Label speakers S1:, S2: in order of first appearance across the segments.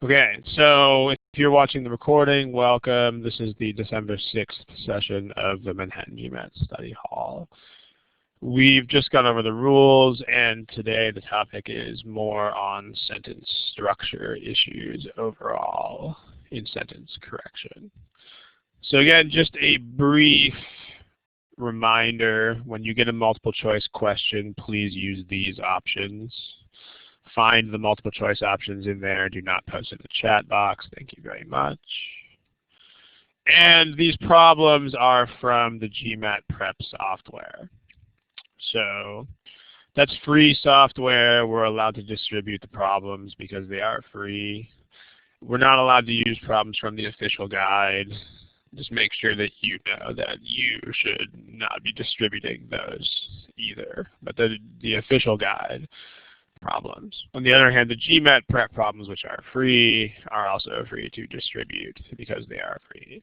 S1: Okay, so if you're watching the recording, welcome. This is the December 6th session of the Manhattan GMAT Study Hall. We've just gone over the rules, and today the topic is more on sentence structure issues overall in sentence correction. So again, just a brief reminder, when you get a multiple choice question, please use these options. Find the multiple choice options in there. Do not post in the chat box. Thank you very much. And these problems are from the GMAT Prep software. So that's free software. We're allowed to distribute the problems because they are free. We're not allowed to use problems from the official guide. Just make sure that you know that you should not be distributing those either. But the official guide problems. On the other hand, the GMAT Prep problems, which are free, are also free to distribute because they are free.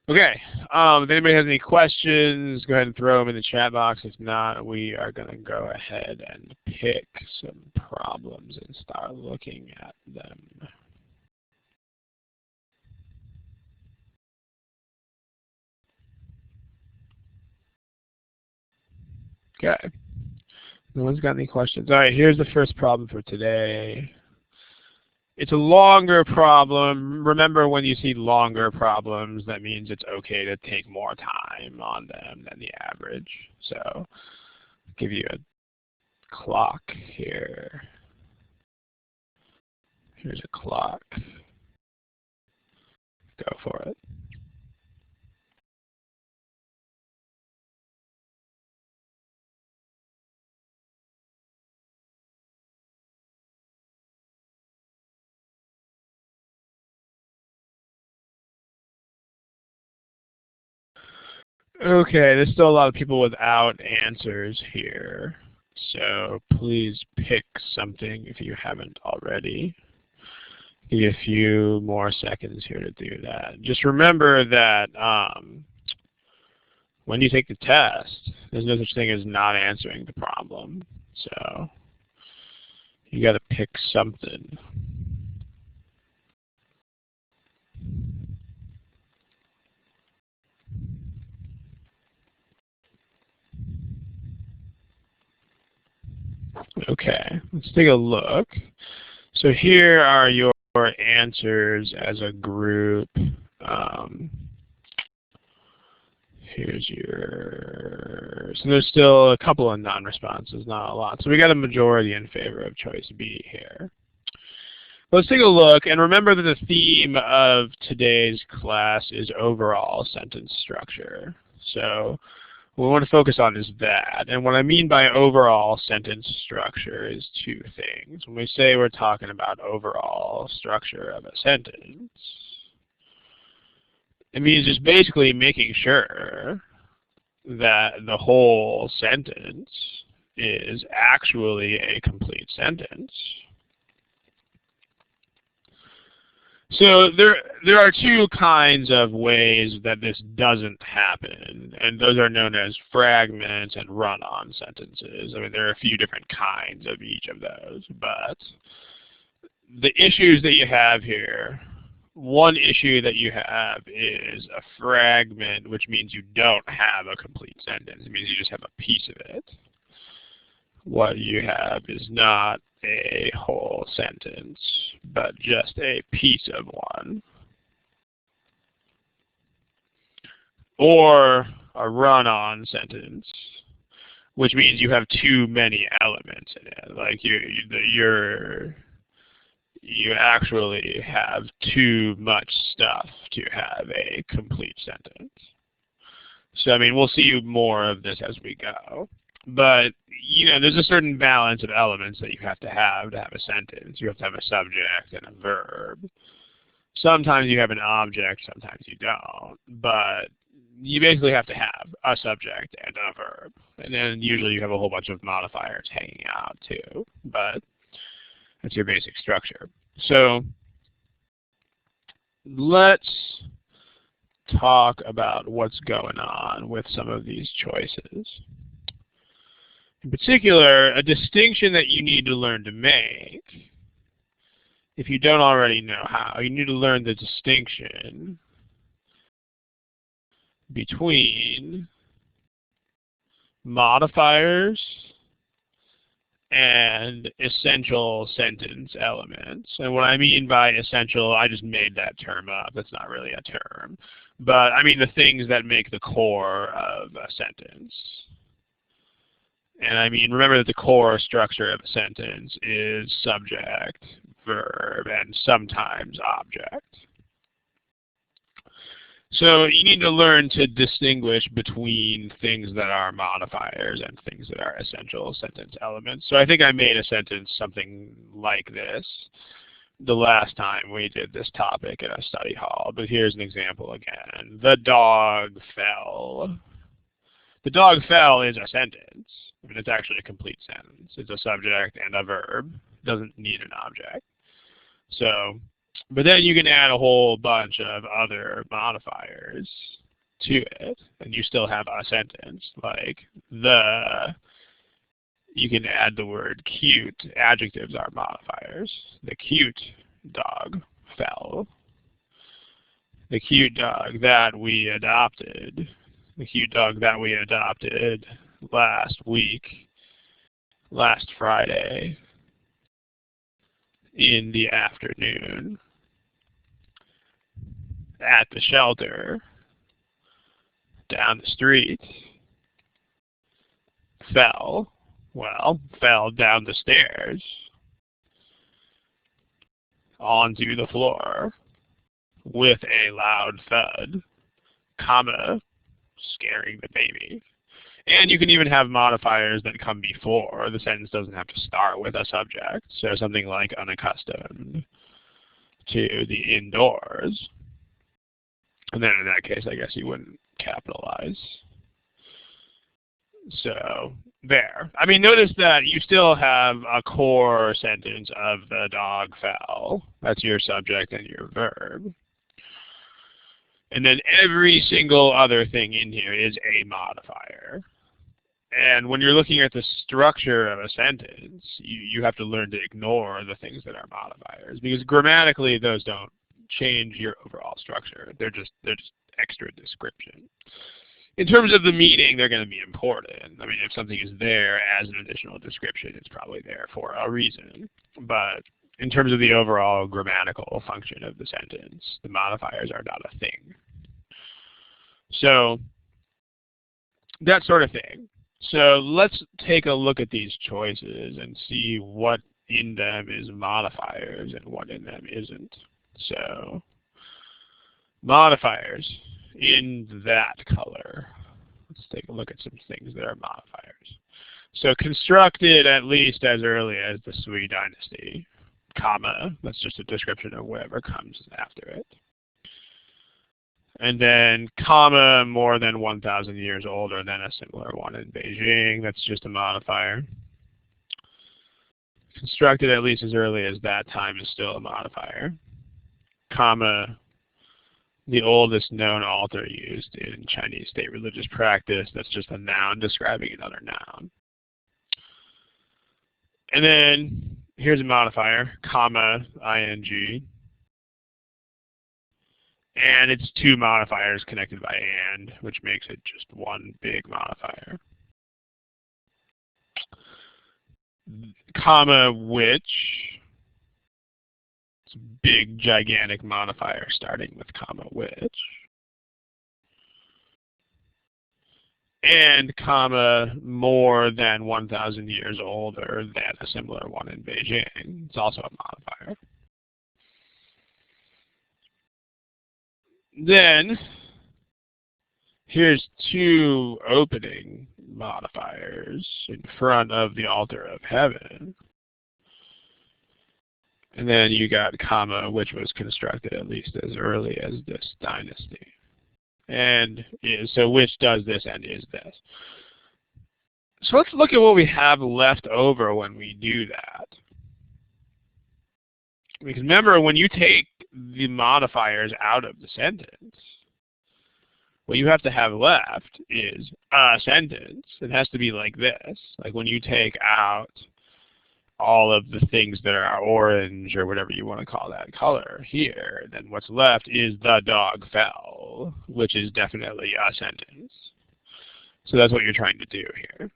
S1: Okay, if anybody has any questions, go ahead and throw them in the chat box. If not, we are going to go ahead and pick some problems and start looking at them. Okay. No one's got any questions. All right, here's the first problem for today. It's a longer problem. Remember, when you see longer problems, that means it's okay to take more time on them than the average. So I'll give you a clock here. Here's a clock. Go for it. Okay, there's still a lot of people without answers here. So please pick something if you haven't already. Give you a few more seconds here to do that. Just remember that when you take the test, there's no such thing as not answering the problem. So you got to pick something. Okay, let's take a look. So here are your answers as a group. Here's your, so there's still a couple of non-responses, not a lot. So we got a majority in favor of choice B here. Let's take a look, and remember that the theme of today's class is overall sentence structure. So what we want to focus on is that. And what I mean by overall sentence structure is two things. When we say we're talking about overall structure of a sentence, it means just basically making sure that the whole sentence is actually a complete sentence. So there are two kinds of ways that this doesn't happen, and those are known as fragments and run-on sentences. I mean, there are a few different kinds of each of those, but the issues that you have here, one issue that you have is a fragment, which means you don't have a complete sentence. It means you just have a piece of it. What you have is not a whole sentence, but just a piece of one. Or a run-on sentence, which means you have too many elements in it. Like you actually have too much stuff to have a complete sentence. So I mean, we'll see more of this as we go. But, you know, there's a certain balance of elements that you have to have a sentence. You have to have a subject and a verb. Sometimes you have an object, sometimes you don't. But you basically have to have a subject and a verb. And then usually you have a whole bunch of modifiers hanging out too. But that's your basic structure. So let's talk about what's going on with some of these choices. In particular, a distinction that you need to learn to make if you don't already know how, you need to learn the distinction between modifiers and essential sentence elements. And what I mean by essential, I just made that term up. That's not really a term. But I mean the things that make the core of a sentence. And I mean, remember that the core structure of a sentence is subject, verb, and sometimes object. So you need to learn to distinguish between things that are modifiers and things that are essential sentence elements. So I think I made a sentence something like this the last time we did this topic in a study hall, but here's an example again. The dog fell. The dog fell is a sentence. I mean, it's actually a complete sentence. It's a subject and a verb. It doesn't need an object. So, but then you can add a whole bunch of other modifiers to it, and you still have a sentence, like you can add the word cute. Adjectives are modifiers. The cute dog fell. The cute dog that we adopted. The cute dog that we adopted last Friday, in the afternoon, at the shelter, down the street, fell down the stairs, onto the floor, with a loud thud, comma, scaring the baby. And you can even have modifiers that come before. The sentence doesn't have to start with a subject. So something like unaccustomed to the indoors. And then in that case, I guess you wouldn't capitalize. So there. I mean, notice that you still have a core sentence of the dog fell. That's your subject and your verb. And then every single other thing in here is a modifier. And when you're looking at the structure of a sentence, you have to learn to ignore the things that are modifiers, because grammatically those don't change your overall structure. They're just extra description. In terms of the meaning, they're going to be important. I mean, if something is there as an additional description, it's probably there for a reason. But in terms of the overall grammatical function of the sentence, the modifiers are not a thing. So that sort of thing. So let's take a look at these choices and see what in them is modifiers and what in them isn't. So modifiers in that color. Let's take a look at some things that are modifiers. So constructed at least as early as the Sui dynasty, comma, that's just a description of whatever comes after it. And then comma, more than 1,000 years older than a similar one in Beijing. That's just a modifier. Constructed at least as early as that time is still a modifier. Comma, the oldest known altar used in Chinese state religious practice. That's just a noun describing another noun. And then here's a modifier, comma, ing. And it's two modifiers connected by and, which makes it just one big modifier. Comma, which. It's a big, gigantic modifier starting with comma, which. And comma, more than 1,000 years older than a similar one in Beijing. It's also a modifier. Then, here's two opening modifiers in front of the altar of heaven. And then you got comma, which was constructed at least as early as this dynasty. And so which does this and is this. So let's look at what we have left over when we do that. Because remember, when you take the modifiers out of the sentence, what you have to have left is a sentence. It has to be like this. Like when you take out all of the things that are orange or whatever you want to call that color here, then what's left is the dog fell, which is definitely a sentence. So that's what you're trying to do here.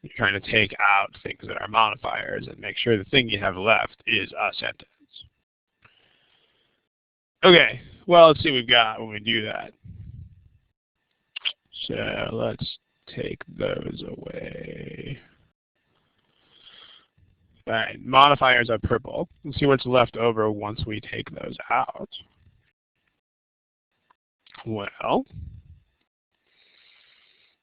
S1: You're trying to take out things that are modifiers and make sure the thing you have left is a sentence. Okay, well, let's see what we've got when we do that. So let's take those away. All right, modifiers are purple. Let's see what's left over once we take those out. Well,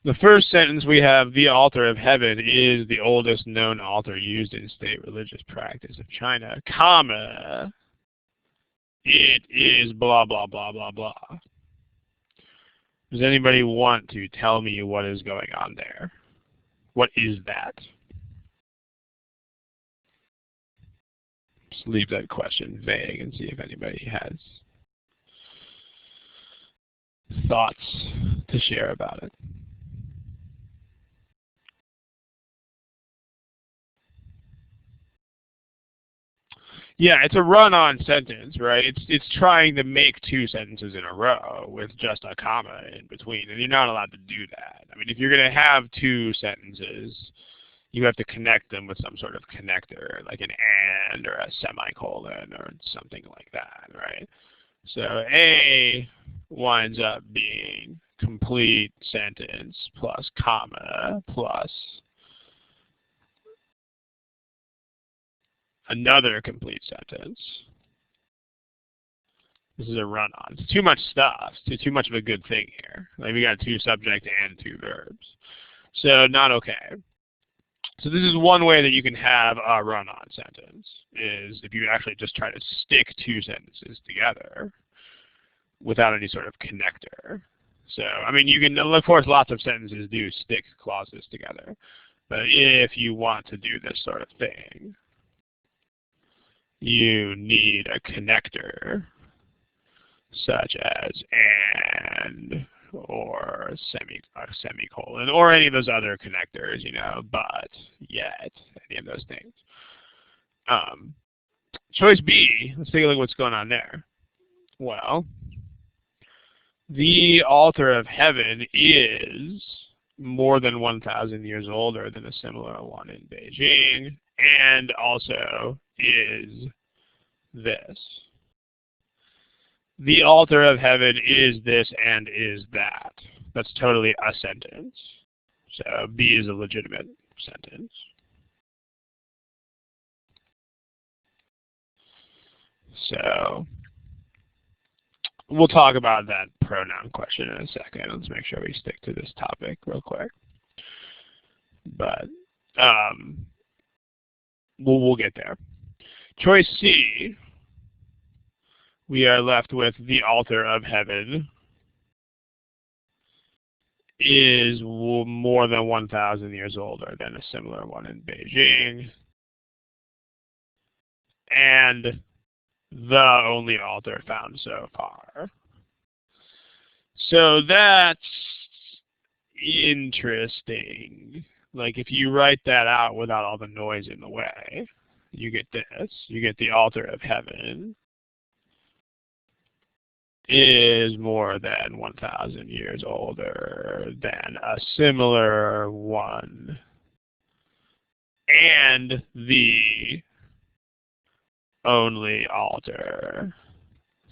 S1: the first sentence we have, the altar of heaven is the oldest known altar used in state religious practice of China, comma, it is blah, blah, blah, blah, blah. Does anybody want to tell me what is going on there? What is that? Just leave that question vague and see if anybody has thoughts to share about it. Yeah, it's a run-on sentence, right? It's trying to make two sentences in a row with just a comma in between, and you're not allowed to do that. I mean, if you're going to have two sentences, you have to connect them with some sort of connector, like an and or a semicolon or something like that, right? So A winds up being complete sentence plus comma plus another complete sentence. This is a run-on. It's too much stuff. It's too much of a good thing here. Like we got two subject and two verbs. So not okay. So this is one way that you can have a run-on sentence, is if you actually just try to stick two sentences together without any sort of connector. So, I mean, you can, of course, lots of sentences do stick clauses together. But if you want to do this sort of thing, you need a connector such as and or semicolon or any of those other connectors, you know, but, yet, any of those things. Choice B, let's take a look at what's going on there. Well, the altar of heaven is more than 1,000 years older than a similar one in Beijing, and also is this. The altar of heaven is this and is that. That's totally a sentence. So B is a legitimate sentence. So we'll talk about that pronoun question in a second. Let's make sure we stick to this topic real quick. But we'll get there. Choice C, we are left with the altar of heaven is more than 1,000 years older than a similar one in Beijing, and the only altar found so far. So that's interesting. Like if you write that out without all the noise in the way, you get this. You get the altar of heaven is more than 1,000 years older than a similar one, and the only altar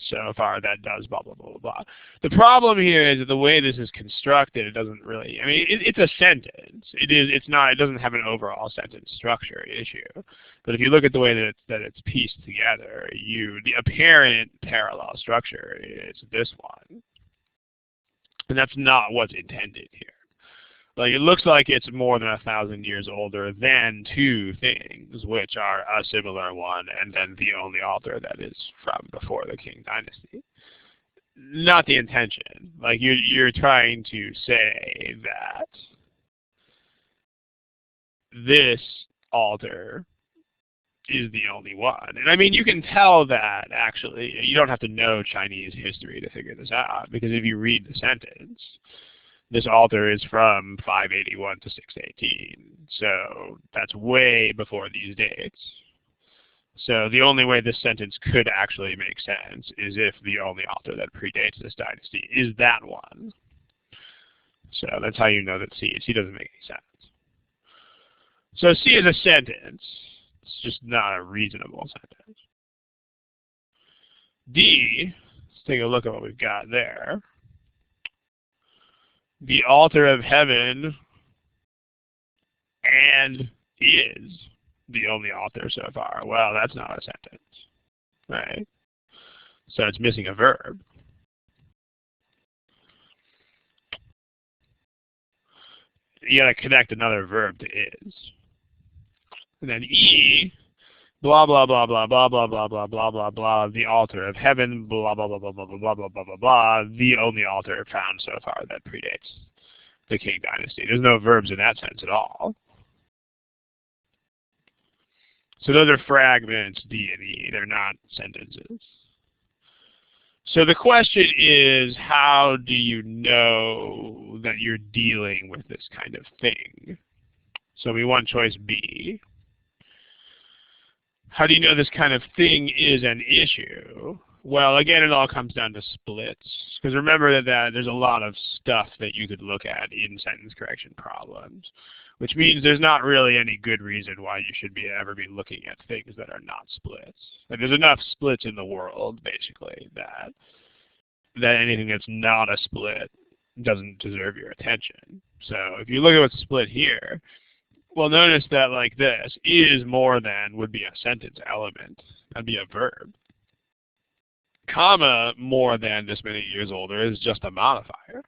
S1: so far that does blah, blah, blah, blah, blah. The problem here is that the way this is constructed, it doesn't really, I mean, it's a sentence. It doesn't have an overall sentence structure issue. But if you look at the way that it's pieced together, the apparent parallel structure is this one. And that's not what's intended here. Like, it looks like it's more than 1,000 years older than two things, which are a similar one and then the only altar that is from before the Qing dynasty. Not the intention. Like, you're trying to say that this altar is the only one. And I mean, you can tell that, actually. You don't have to know Chinese history to figure this out, because if you read the sentence, this author is from 581 to 618. So that's way before these dates. So the only way this sentence could actually make sense is if the only author that predates this dynasty is that one. So that's how you know that C doesn't make any sense. So C is a sentence. It's just not a reasonable sentence. D, let's take a look at what we've got there. The author of heaven and is the only author so far. Well, that's not a sentence, right? So it's missing a verb. You got to connect another verb to is. And then E, blah, blah, blah, blah, blah, blah, blah, blah, blah, blah, blah, the author of heaven, blah, blah, blah, blah, blah, blah, blah, blah, blah, blah, blah, the only author found so far that predates the King Dynasty. There's no verbs in that sense at all. So those are fragments, D and E. They're not sentences. So the question is, how do you know that you're dealing with this kind of thing? So we want choice B. How do you know this kind of thing is an issue? Well, again, it all comes down to splits. Because remember that there's a lot of stuff that you could look at in sentence correction problems, which means there's not really any good reason why you should ever be looking at things that are not splits. Like, there's enough splits in the world, basically, that anything that's not a split doesn't deserve your attention. So if you look at what's split here, well, notice that like this, is more than would be a sentence element. That'd be a verb. Comma, more than this many years older, is just a modifier.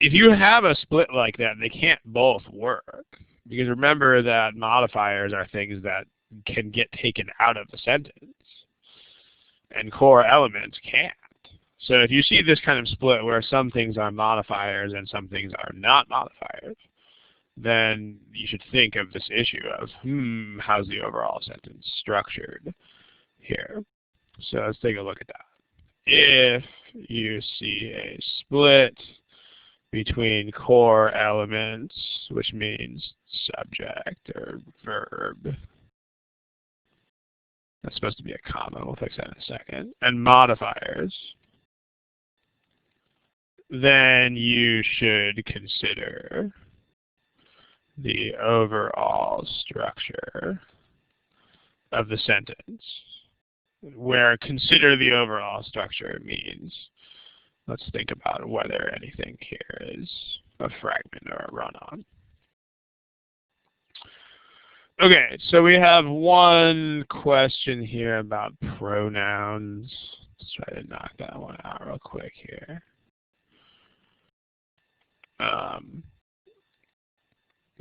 S1: If you have a split like that, they can't both work. Because remember that modifiers are things that can get taken out of the sentence. And core elements can't. So if you see this kind of split where some things are modifiers and some things are not modifiers, then you should think of this issue of, how's the overall sentence structured here? So let's take a look at that. If you see a split between core elements, which means subject or verb, that's supposed to be a comma, we'll fix that in a second, and modifiers, then you should consider the overall structure of the sentence, where consider the overall structure means, let's think about whether anything here is a fragment or a run-on. Okay, so we have one question here about pronouns. Let's try to knock that one out real quick here.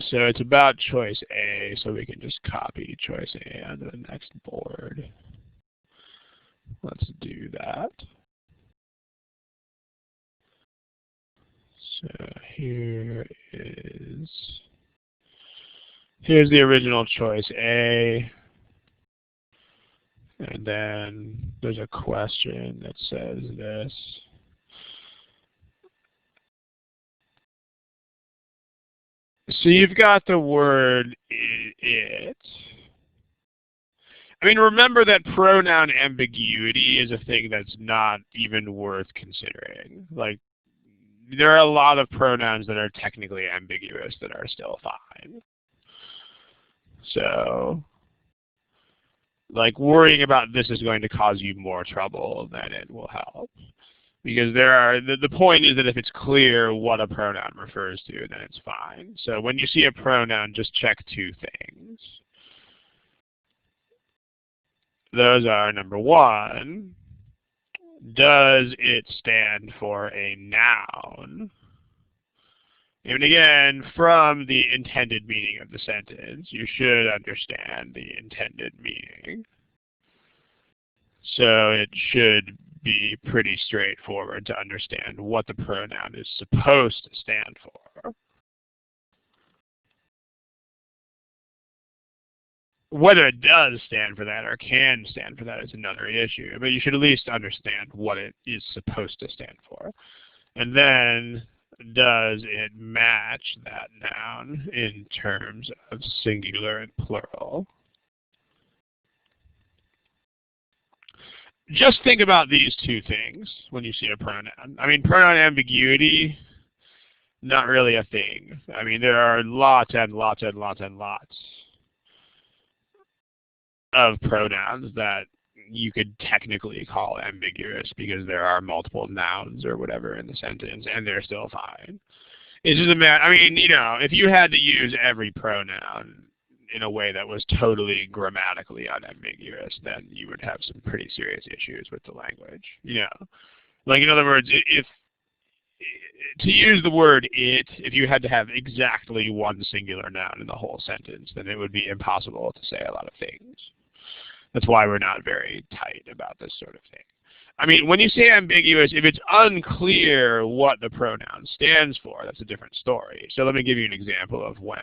S1: So it's about choice A, so we can just copy choice A onto the next board. Let's do that. So here's the original choice A. And then there's a question that says this. So you've got the word it. I mean, remember that pronoun ambiguity is a thing that's not even worth considering. Like, there are a lot of pronouns that are technically ambiguous that are still fine. So, like, worrying about this is going to cause you more trouble than it will help. Because the point is that if it's clear what a pronoun refers to, then it's fine. So when you see a pronoun, just check two things. Those are, number one, does it stand for a noun? And again, from the intended meaning of the sentence, you should understand the intended meaning. So it should be pretty straightforward to understand what the pronoun is supposed to stand for. Whether it does stand for that or can stand for that is another issue, but you should at least understand what it is supposed to stand for. And then, does it match that noun in terms of singular and plural? Just think about these two things when you see a pronoun. I mean, pronoun ambiguity, not really a thing. I mean, there are lots and lots and lots and lots of pronouns that you could technically call ambiguous because there are multiple nouns or whatever in the sentence, and they're still fine. It's just a matter, I mean, you know, if you had to use every pronoun in a way that was totally grammatically unambiguous, then you would have some pretty serious issues with the language. You know, like in other words, if to use the word "it," if you had to have exactly one singular noun in the whole sentence, then it would be impossible to say a lot of things. That's why we're not very tight about this sort of thing. I mean, when you say ambiguous, if it's unclear what the pronoun stands for, that's a different story. So let me give you an example of when.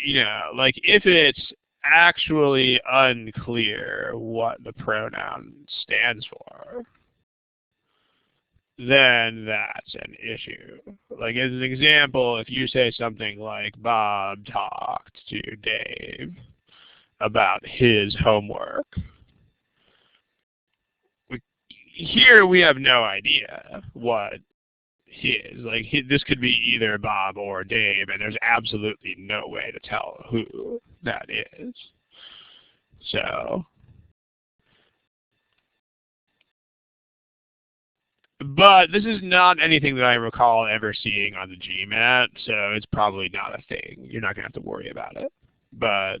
S1: You know, like if it's actually unclear what the pronoun stands for, then that's an issue. Like as an example, if you say something like, Bob talked to Dave about his homework, here we have no idea what his, like this could be either Bob or Dave, and there's absolutely no way to tell who that is. So, but this is not anything that I recall ever seeing on the GMAT, so it's probably not a thing. You're not going to have to worry about it. But,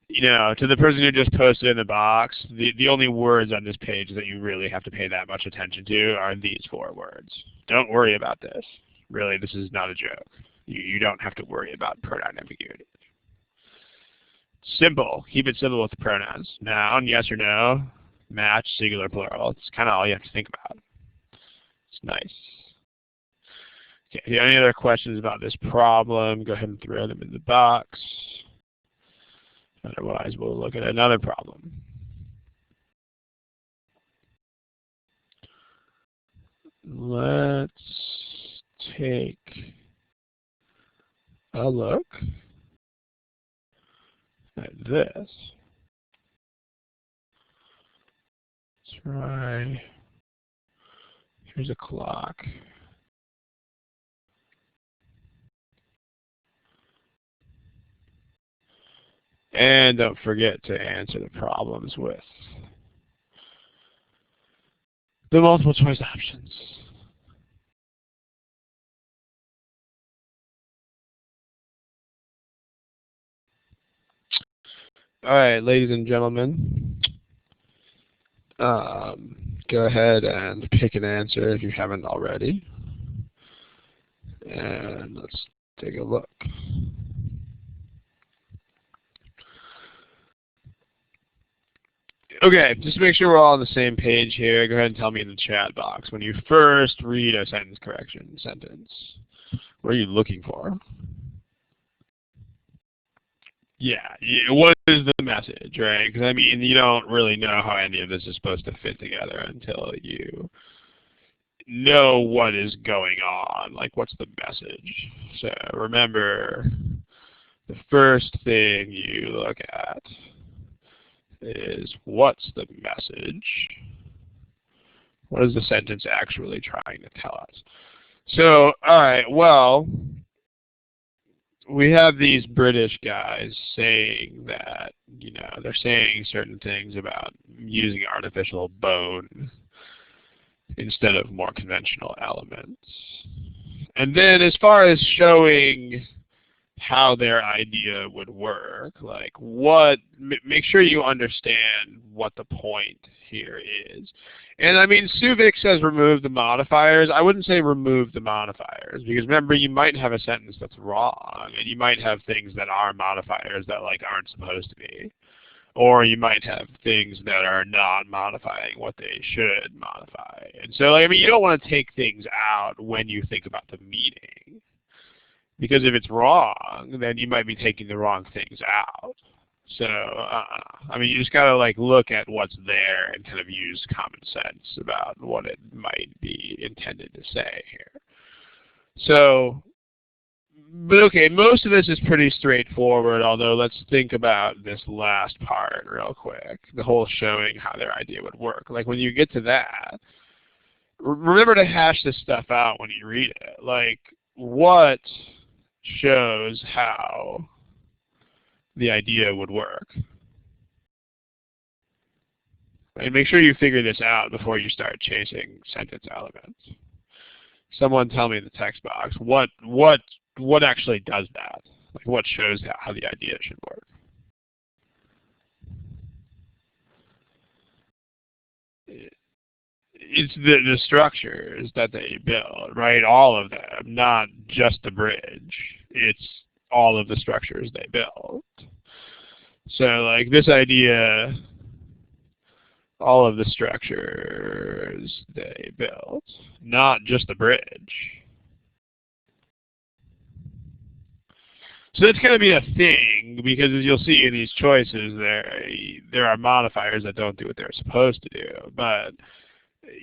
S1: you know, to the person who just posted in the box, the only words on this page that you really have to pay that much attention to are these 4 words. Don't worry about this. Really, this is not a joke. You don't have to worry about pronoun ambiguity. Simple. Keep it simple with the pronouns. Noun, yes or no. Match, singular, plural. It's kind of all you have to think about. It's nice. Okay, if you have any other questions about this problem, go ahead and throw them in the box. Otherwise, we'll look at another problem. Let's take a look at this. Try, here's a clock. And don't forget to answer the problems with the multiple choice options. All right, ladies and gentlemen, go ahead and pick an answer if you haven't already. And let's take a look. Okay, just to make sure we're all on the same page here, go ahead and tell me in the chat box, when you first read a sentence correction sentence, what are you looking for? Yeah, what is the message, right? Because, I mean, you don't really know how any of this is supposed to fit together until you know what is going on. Like, what's the message? So remember, the first thing you look at is what's the message? What is the sentence actually trying to tell us? So, all right, well, we have these British guys saying that, you know, they're saying certain things about using artificial bone instead of more conventional elements. And then as far as showing how their idea would work, like make sure you understand what the point here is. And I mean, Suvik says remove the modifiers. I wouldn't say remove the modifiers, because remember, you might have a sentence that's wrong, and you might have things that are modifiers that like aren't supposed to be. Or you might have things that are not modifying what they should modify. And so, like, I mean, you don't want to take things out when you think about the meaning. Because if it's wrong, then you might be taking the wrong things out. So, I mean, you just gotta like look at what's there and kind of use common sense about what it might be intended to say here. So, but okay, most of this is pretty straightforward, although let's think about this last part real quick, the whole showing how their idea would work. Like when you get to that, remember to hash this stuff out when you read it. Like, what shows how the idea would work? And make sure you figure this out before you start chasing sentence elements. Someone tell me in the text box, what actually does that? Like what shows how the idea should work? It's the structures that they build, right? All of them, not just the bridge. It's all of the structures they build. So like this idea, all of the structures they built, not just the bridge. So that's going to be a thing, because as you'll see in these choices, there are modifiers that don't do what they're supposed to do. But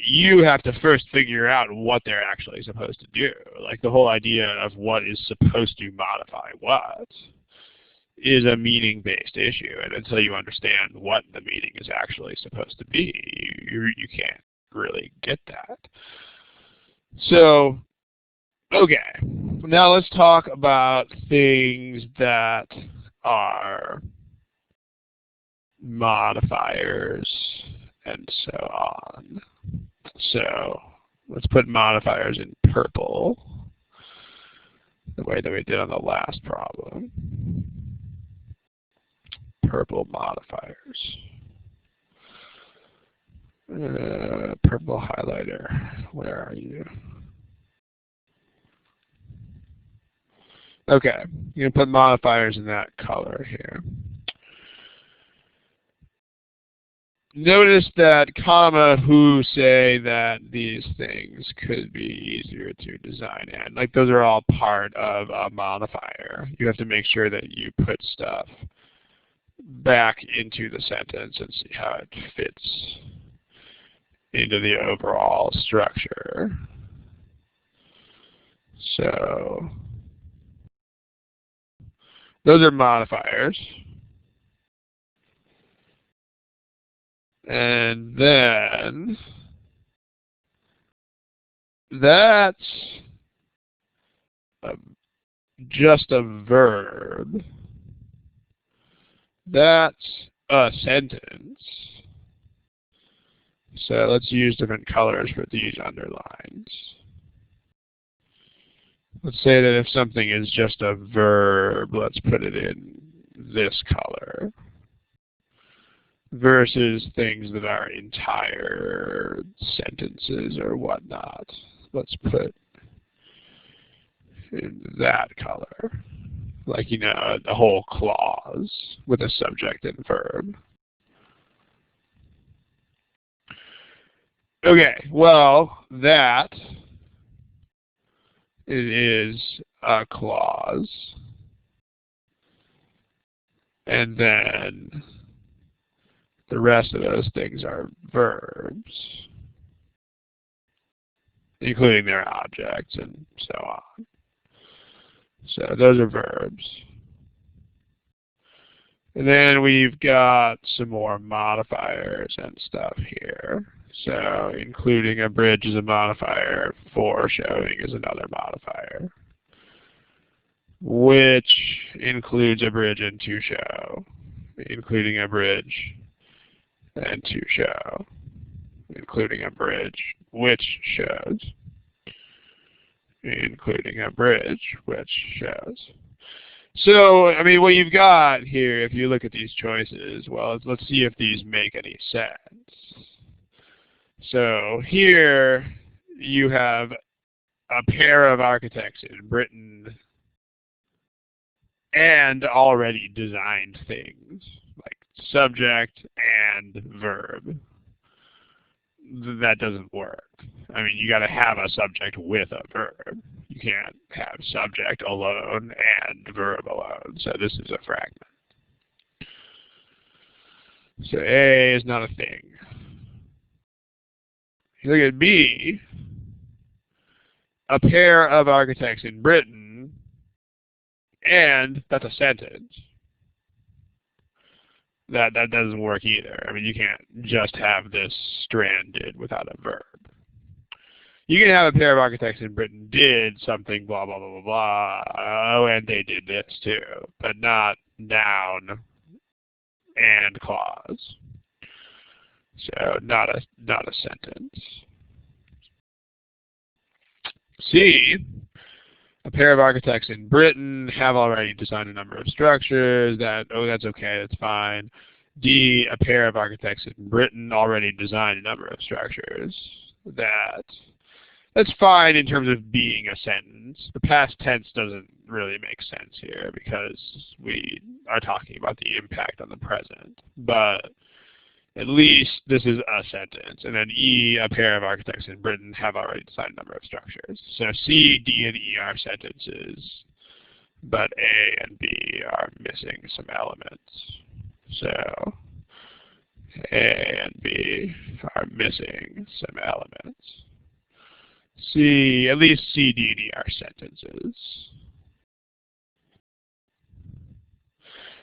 S1: you have to first figure out what they're actually supposed to do. Like the whole idea of what is supposed to modify what is a meaning-based issue. And until you understand what the meaning is actually supposed to be, you can't really get that. So, okay, now let's talk about things that are modifiers and so on. So let's put modifiers in purple, the way that we did on the last problem. Purple modifiers. Purple highlighter, where are you? Okay, you're going to put modifiers in that color here. Notice that comma who say that these things could be easier to design in. Like those are all part of a modifier. You have to make sure that you put stuff back into the sentence and see how it fits into the overall structure. So those are modifiers. And then that's just a verb. That's a sentence. So let's use different colors for these underlines. Let's say that if something is just a verb, let's put it in this color. Versus things that are entire sentences or whatnot. Let's put in that color. Like, you know, the whole clause with a subject and verb. Okay, well, that is a clause. And then the rest of those things are verbs, including their objects and so on. So those are verbs. And then we've got some more modifiers and stuff here. So including a bridge is a modifier, foreshowing is another modifier, which includes a bridge and to show, including a bridge and to show, including a bridge, which shows, including a bridge, which shows. So, I mean, what you've got here, if you look at these choices, well, let's see if these make any sense. So here you have a pair of architects in Britain and already designed things, like subject and verb. That doesn't work. I mean, you got to have a subject with a verb. You can't have subject alone and verb alone. So this is a fragment. So A is not a thing. You look at B, a pair of architects in Britain, and that's a sentence. That doesn't work either. I mean, you can't just have this stranded without a verb. You can have a pair of architects in Britain did something, blah, blah, blah, blah, blah. Oh, and they did this too, but not noun and clause. So not a sentence. C, a pair of architects in Britain have already designed a number of structures. That's okay, that's fine. D, a pair of architects in Britain already designed a number of structures. That's fine in terms of being a sentence. The past tense doesn't really make sense here because we are talking about the impact on the present. But at least this is a sentence. And then E, a pair of architects in Britain have already designed a number of structures. So C, D, and E are sentences, but A and B are missing some elements. So A and B are missing some elements. At least C, D, and E are sentences.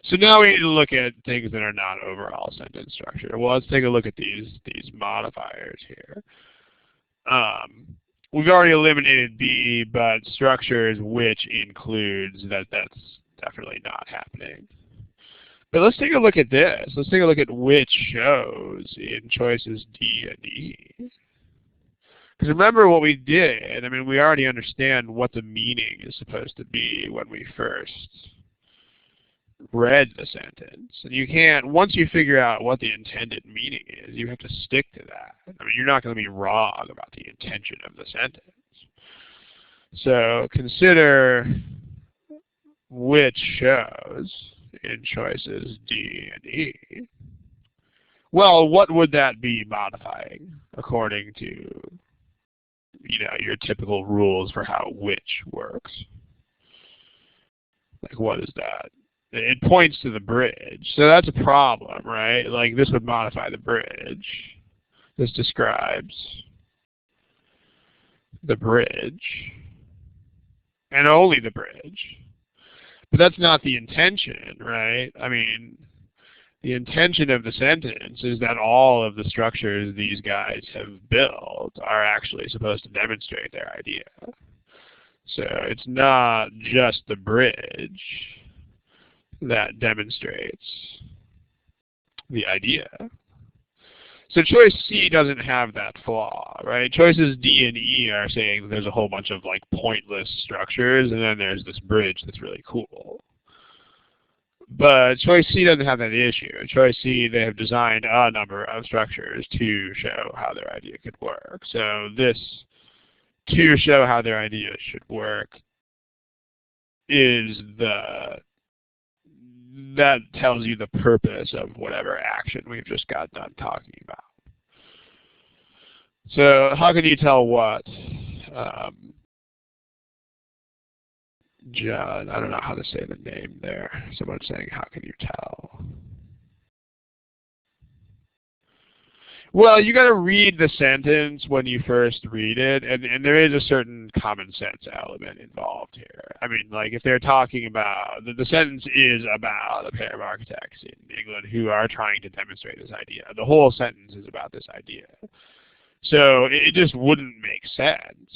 S1: So now we need to look at things that are not overall sentence structure. Well, let's take a look at these modifiers here. We've already eliminated B, but structures which includes that's definitely not happening. But let's take a look at this. Let's take a look at which shows in choices D and E. Because remember what we did. I mean, we already understand what the meaning is supposed to be when we first read the sentence. And you can't, once you figure out what the intended meaning is, you have to stick to that. I mean, you're not going to be wrong about the intention of the sentence. So consider which shows in choices D and E. Well, what would that be modifying according to, your typical rules for how which works? Like, what is that? It points to the bridge. So that's a problem, right? Like, this would modify the bridge. This describes the bridge. And only the bridge. But that's not the intention, right? I mean, the intention of the sentence is that all of the structures these guys have built are actually supposed to demonstrate their idea. So it's not just the bridge that demonstrates the idea. So choice C doesn't have that flaw, right? Choices D and E are saying that there's a whole bunch of pointless structures, and then there's this bridge that's really cool. But choice C doesn't have that issue. In choice C, they have designed a number of structures to show how their idea could work. So this, to show how their idea should work, is that tells you the purpose of whatever action we've just got done talking about. So how can you tell what? John, I don't know how to say the name there. Someone's saying, how can you tell? Well, you got to read the sentence when you first read it, and there is a certain common sense element involved here. I mean, if they're talking about, the sentence is about a pair of architects in England who are trying to demonstrate this idea. The whole sentence is about this idea. So it just wouldn't make sense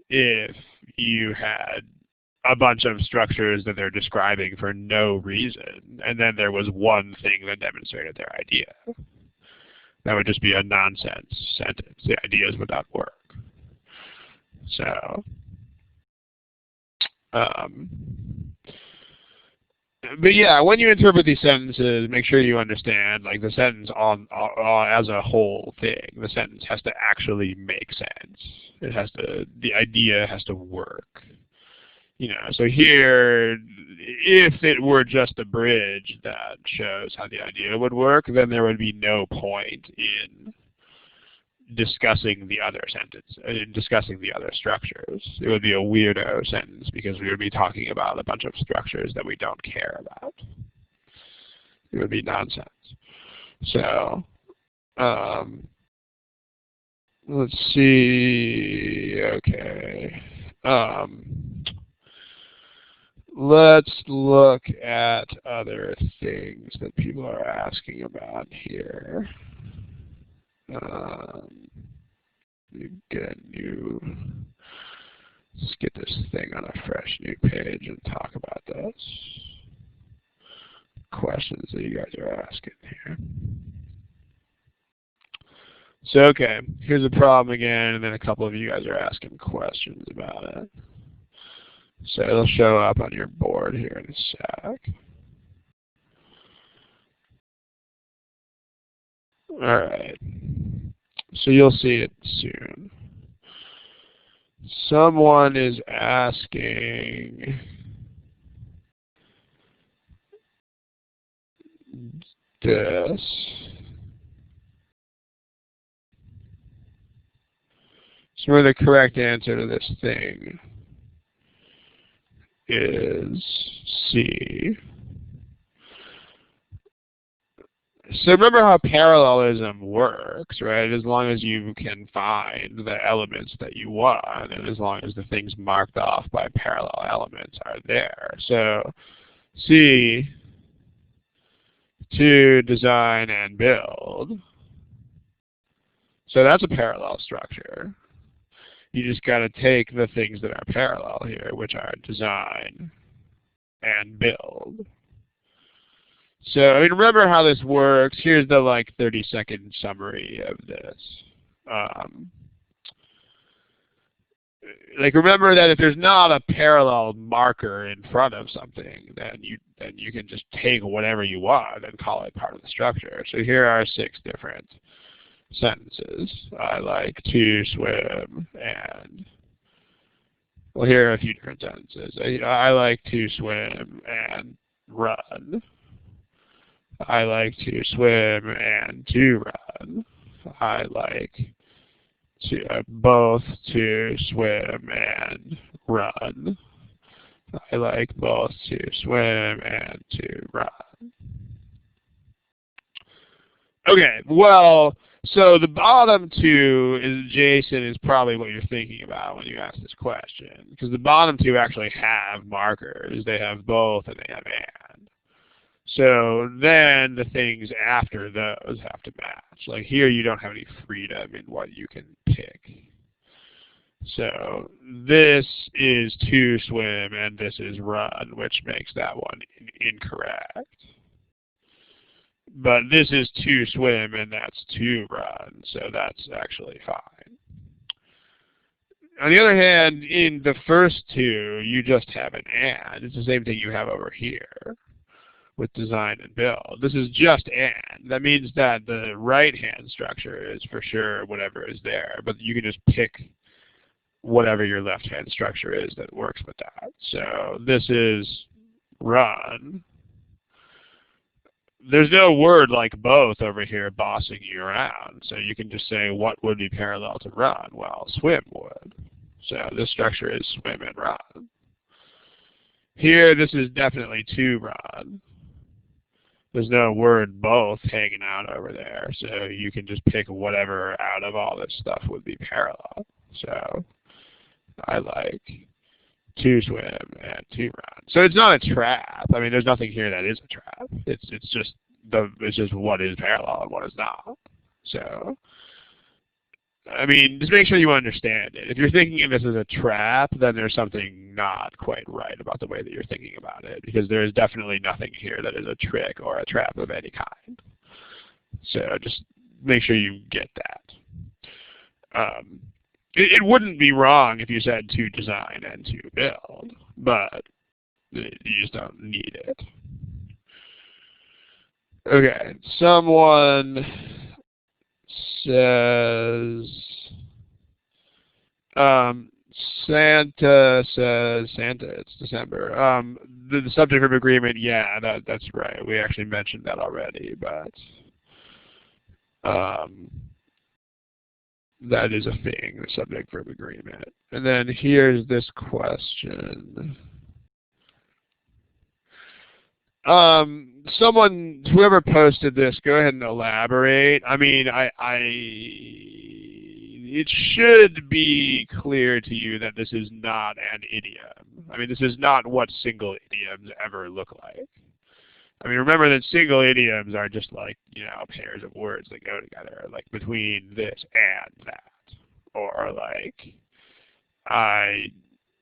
S1: if you had a bunch of structures that they're describing for no reason, and then there was one thing that demonstrated their idea. That would just be a nonsense sentence. The ideas would not work. So, but yeah, when you interpret these sentences, make sure you understand, the sentence as a whole thing. The sentence has to actually make sense. It has to, the idea has to work. So here, if it were just a bridge that shows how the idea would work, then there would be no point in discussing the other discussing the other structures. It would be a weirdo sentence because we would be talking about a bunch of structures that we don't care about. It would be nonsense. So, let's see. Okay. Let's look at other things that people are asking about here. Get a new. Let's get this thing on a fresh new page and talk about this. Questions that you guys are asking here. So, okay, here's the problem again, and then a couple of you guys are asking questions about it. So it'll show up on your board here in a sec. All right. So you'll see it soon. Someone is asking this. So the correct answer to this thing is C. So remember how parallelism works, right? As long as you can find the elements that you want, and as long as the things marked off by parallel elements are there. So C, to design and build. So that's a parallel structure. You just got to take the things that are parallel here, which are design and build. So, I mean, remember how this works. Here's the, 30-second summary of this. Remember that if there's not a parallel marker in front of something, then you can just take whatever you want and call it part of the structure. So here are 6 different sentences. I like to swim and, well, here are a few different sentences. I like to swim and run. I like to swim and to run. I like to both to swim and run. I like both to swim and to run. Okay, well, so the bottom two is Jason is probably what you're thinking about when you ask this question, because the bottom two actually have markers. They have both and they have and. So then the things after those have to match. Like here you don't have any freedom in what you can pick. So this is to swim and this is run, which makes that one incorrect. But this is to swim and that's to run, so that's actually fine. On the other hand, in the first two, you just have an and. It's the same thing you have over here with design and build. This is just and. That means that the right-hand structure is for sure whatever is there, but you can just pick whatever your left-hand structure is that works with that. So this is run. There's no word like both over here bossing you around, so you can just say what would be parallel to run? Well, swim would. So this structure is swim and run. Here, this is definitely to run. There's no word both hanging out over there, so you can just pick whatever out of all this stuff would be parallel. So I like to swim and to run. So it's not a trap. I mean, there's nothing here that is a trap. It's just what is parallel and what is not. So, I mean, just make sure you understand it. If you're thinking of this as a trap, then there's something not quite right about the way that you're thinking about it, because there is definitely nothing here that is a trick or a trap of any kind. So just make sure you get that. It wouldn't be wrong if you said to design and to build, but you just don't need it. Okay, someone says, Santa says, Santa, it's December. The subject verb agreement, yeah, that's right. We actually mentioned that already, but that is a thing, the subject verb agreement. And then here's this question. Whoever posted this, go ahead and elaborate. I mean, it should be clear to you that this is not an idiom. I mean, this is not what single idioms ever look like. I mean, remember that single idioms are just like, pairs of words that go together, like between this and that. Or like, I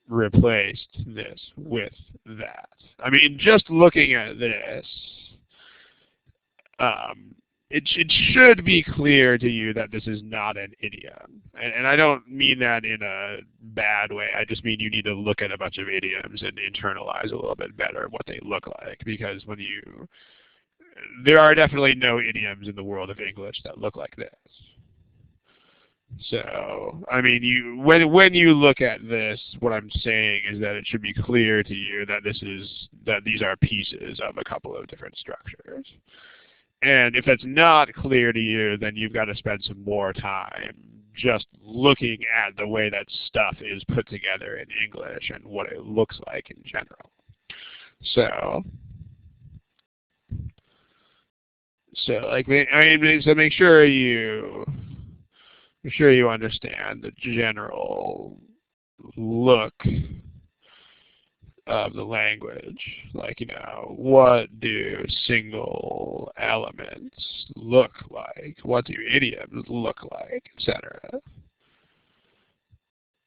S1: replaced this with that. I mean, just looking at this, it should be clear to you that this is not an idiom. And I don't mean that in a bad way. I just mean you need to look at a bunch of idioms and internalize a little bit better what they look like. Because there are definitely no idioms in the world of English that look like this. So, I mean, when you look at this, what I'm saying is that it should be clear to you that these are pieces of a couple of different structures. And if that's not clear to you, then you've got to spend some more time just looking at the way that stuff is put together in English and what it looks like in general. So make sure you understand the general look of the language. Like, what do single elements look like? What do idioms look like, etc.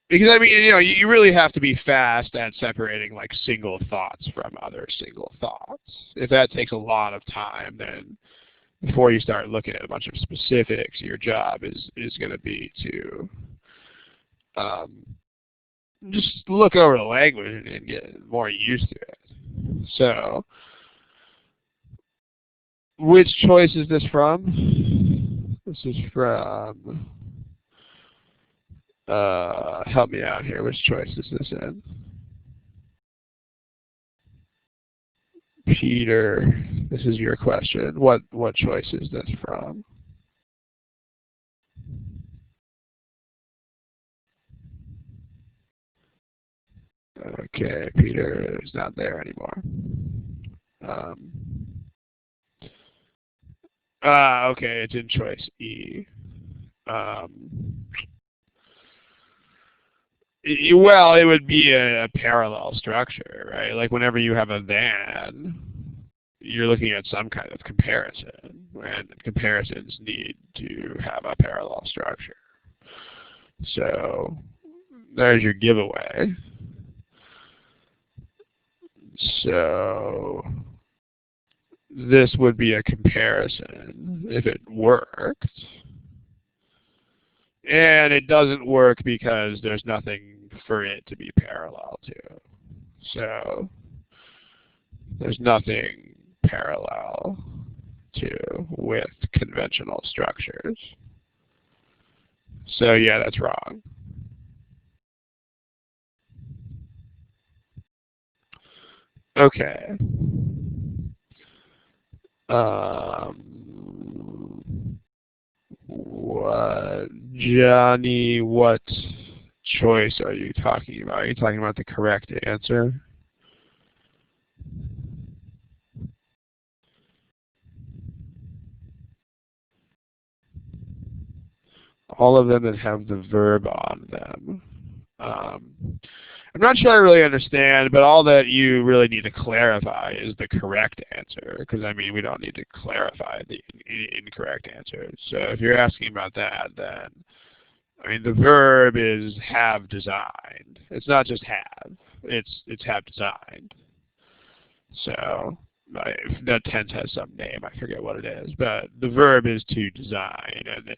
S1: Because, I mean, you really have to be fast at separating, like, single thoughts from other single thoughts. If that takes a lot of time, then before you start looking at a bunch of specifics, your job is going to be to just look over the language and get more used to it. So, which choice is this from? This is from, help me out here, which choice is this in? Peter, this is your question. What choice is this from? Okay, Peter is not there anymore. Okay, it's in choice E. Well, it would be a parallel structure, right? Like whenever you have a than, you're looking at some kind of comparison, and comparisons need to have a parallel structure. So there's your giveaway. So this would be a comparison if it worked. And it doesn't work because there's nothing for it to be parallel to. So there's nothing parallel to with conventional structures. So yeah, that's wrong. Okay. Johnny, what choice are you talking about? Are you talking about the correct answer? All of them that have the verb on them. I'm not sure I really understand, but all that you really need to clarify is the correct answer, because, I mean, we don't need to clarify the incorrect answer. So if you're asking about that, then, I mean, the verb is have designed. It's not just have. It's have designed. So that tense has some name. I forget what it is. But the verb is to design, and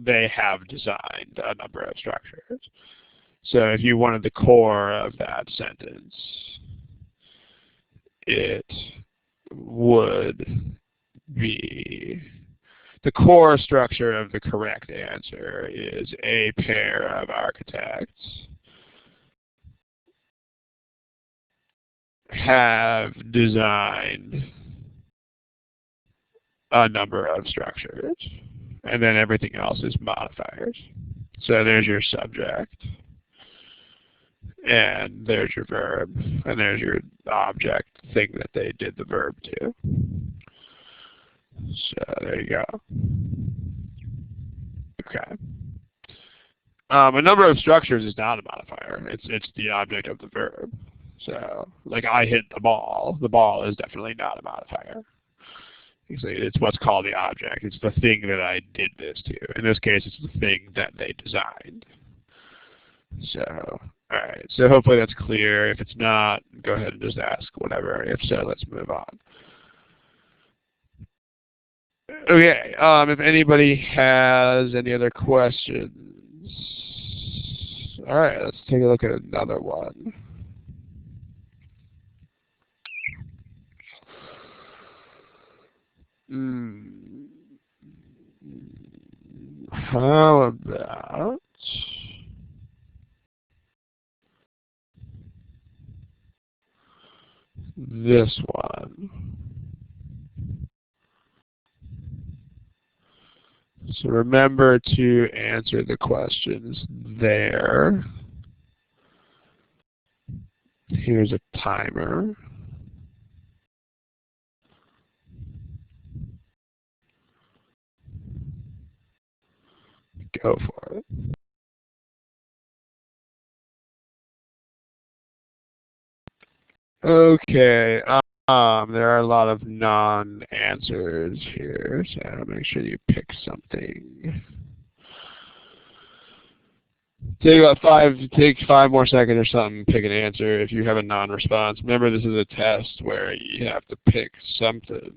S1: they have designed a number of structures. So if you wanted the core of that sentence, it would be, the core structure of the correct answer is a pair of architects have designed a number of structures, and then everything else is modifiers. So there's your subject. And there's your verb, and there's your object thing that they did the verb to. So there you go. Okay. A number of structures is not a modifier. It's the object of the verb. So, like I hit the ball. The ball is definitely not a modifier. It's what's called the object. It's the thing that I did this to. In this case, it's the thing that they designed. So, alright. So hopefully that's clear. If it's not, go ahead and just ask whatever. If so, let's move on. Okay. If anybody has any other questions. Alright, let's take a look at another one. How about this one? So remember to answer the questions there. Here's a timer. Go for it. Okay. There are a lot of non-answers here, so make sure you pick something. Take 5 more seconds or something, pick an answer if you have a non-response. Remember, this is a test where you have to pick something.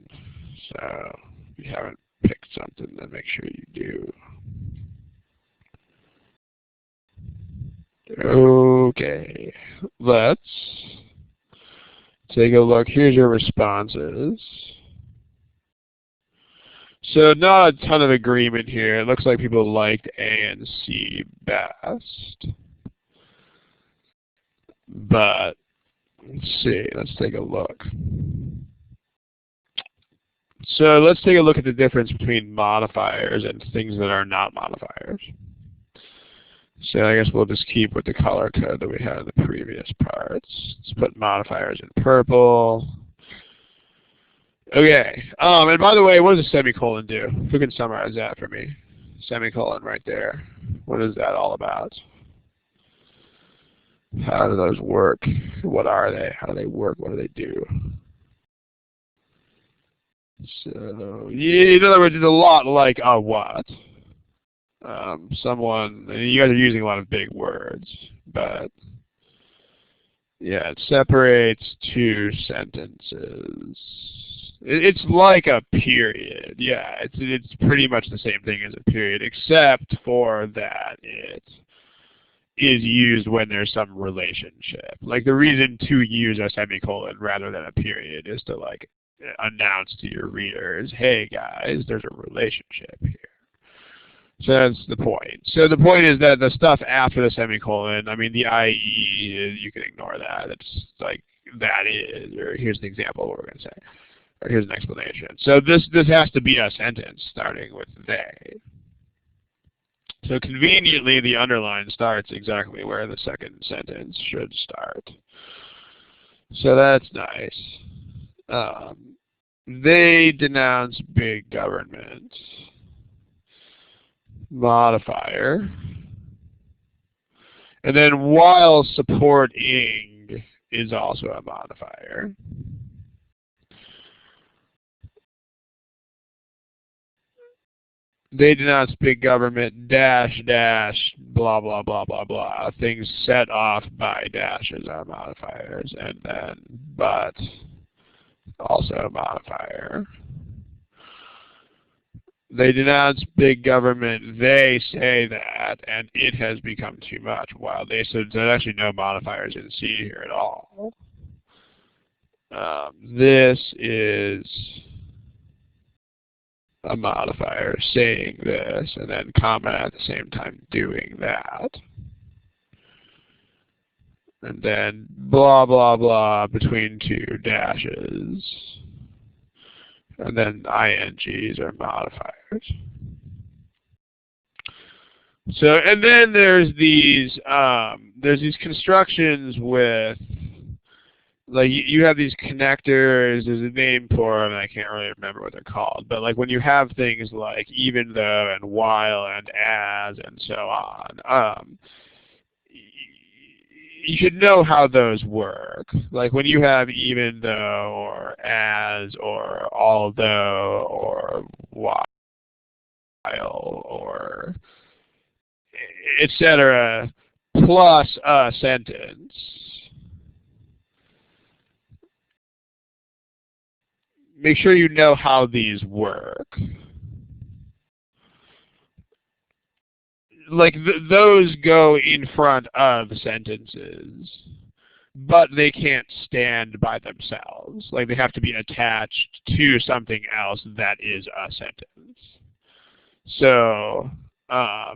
S1: So if you haven't picked something, then make sure you do. Okay, let's take a look. Here's your responses. So not a ton of agreement here. It looks like people liked A and C best. But let's see. Let's take a look. So let's take a look at the difference between modifiers and things that are not modifiers. So I guess we'll just keep with the color code that we had in the previous parts. Let's put modifiers in purple. Okay. And by the way, what does a semicolon do? Who can summarize that for me? Semicolon right there. What is that all about? How do those work? What are they? How do they work? What do they do? So, yeah, in other words, it's a lot like a what? You guys are using a lot of big words, but yeah, it separates two sentences. It's like a period. Yeah, it's pretty much the same thing as a period, except for that it is used when there's some relationship. Like the reason to use a semicolon rather than a period is to like announce to your readers, hey guys, there's a relationship here. So that's the point. So the point is that the stuff after the semicolon, I mean the IE, you can ignore that. It's like that is, or here's the example of what we're going to say. Or here's an explanation. So this has to be a sentence starting with they. So conveniently the underline starts exactly where the second sentence should start. So that's nice. They denounce big government. Modifier. And then while supporting is also a modifier. They denounce big government, dash, dash, blah, blah, blah, blah, blah. Things set off by dashes are modifiers. And then but, also a modifier. They denounce big government, they say that, and it has become too much. Wow, so there's actually no modifiers in C here at all. This is a modifier saying this, and then comma at the same time doing that. And then blah, blah, blah between two dashes. And then INGs are modifiers. So, and then there's these constructions with, like, you have these connectors. There's a name for them, and I can't really remember what they're called. But like when you have things like even though and while and as and so on, you should know how those work. Like when you have even though or as or although or while or etc. plus a sentence. Make sure you know how these work. Like those go in front of sentences, but they can't stand by themselves. Like they have to be attached to something else that is a sentence. So, I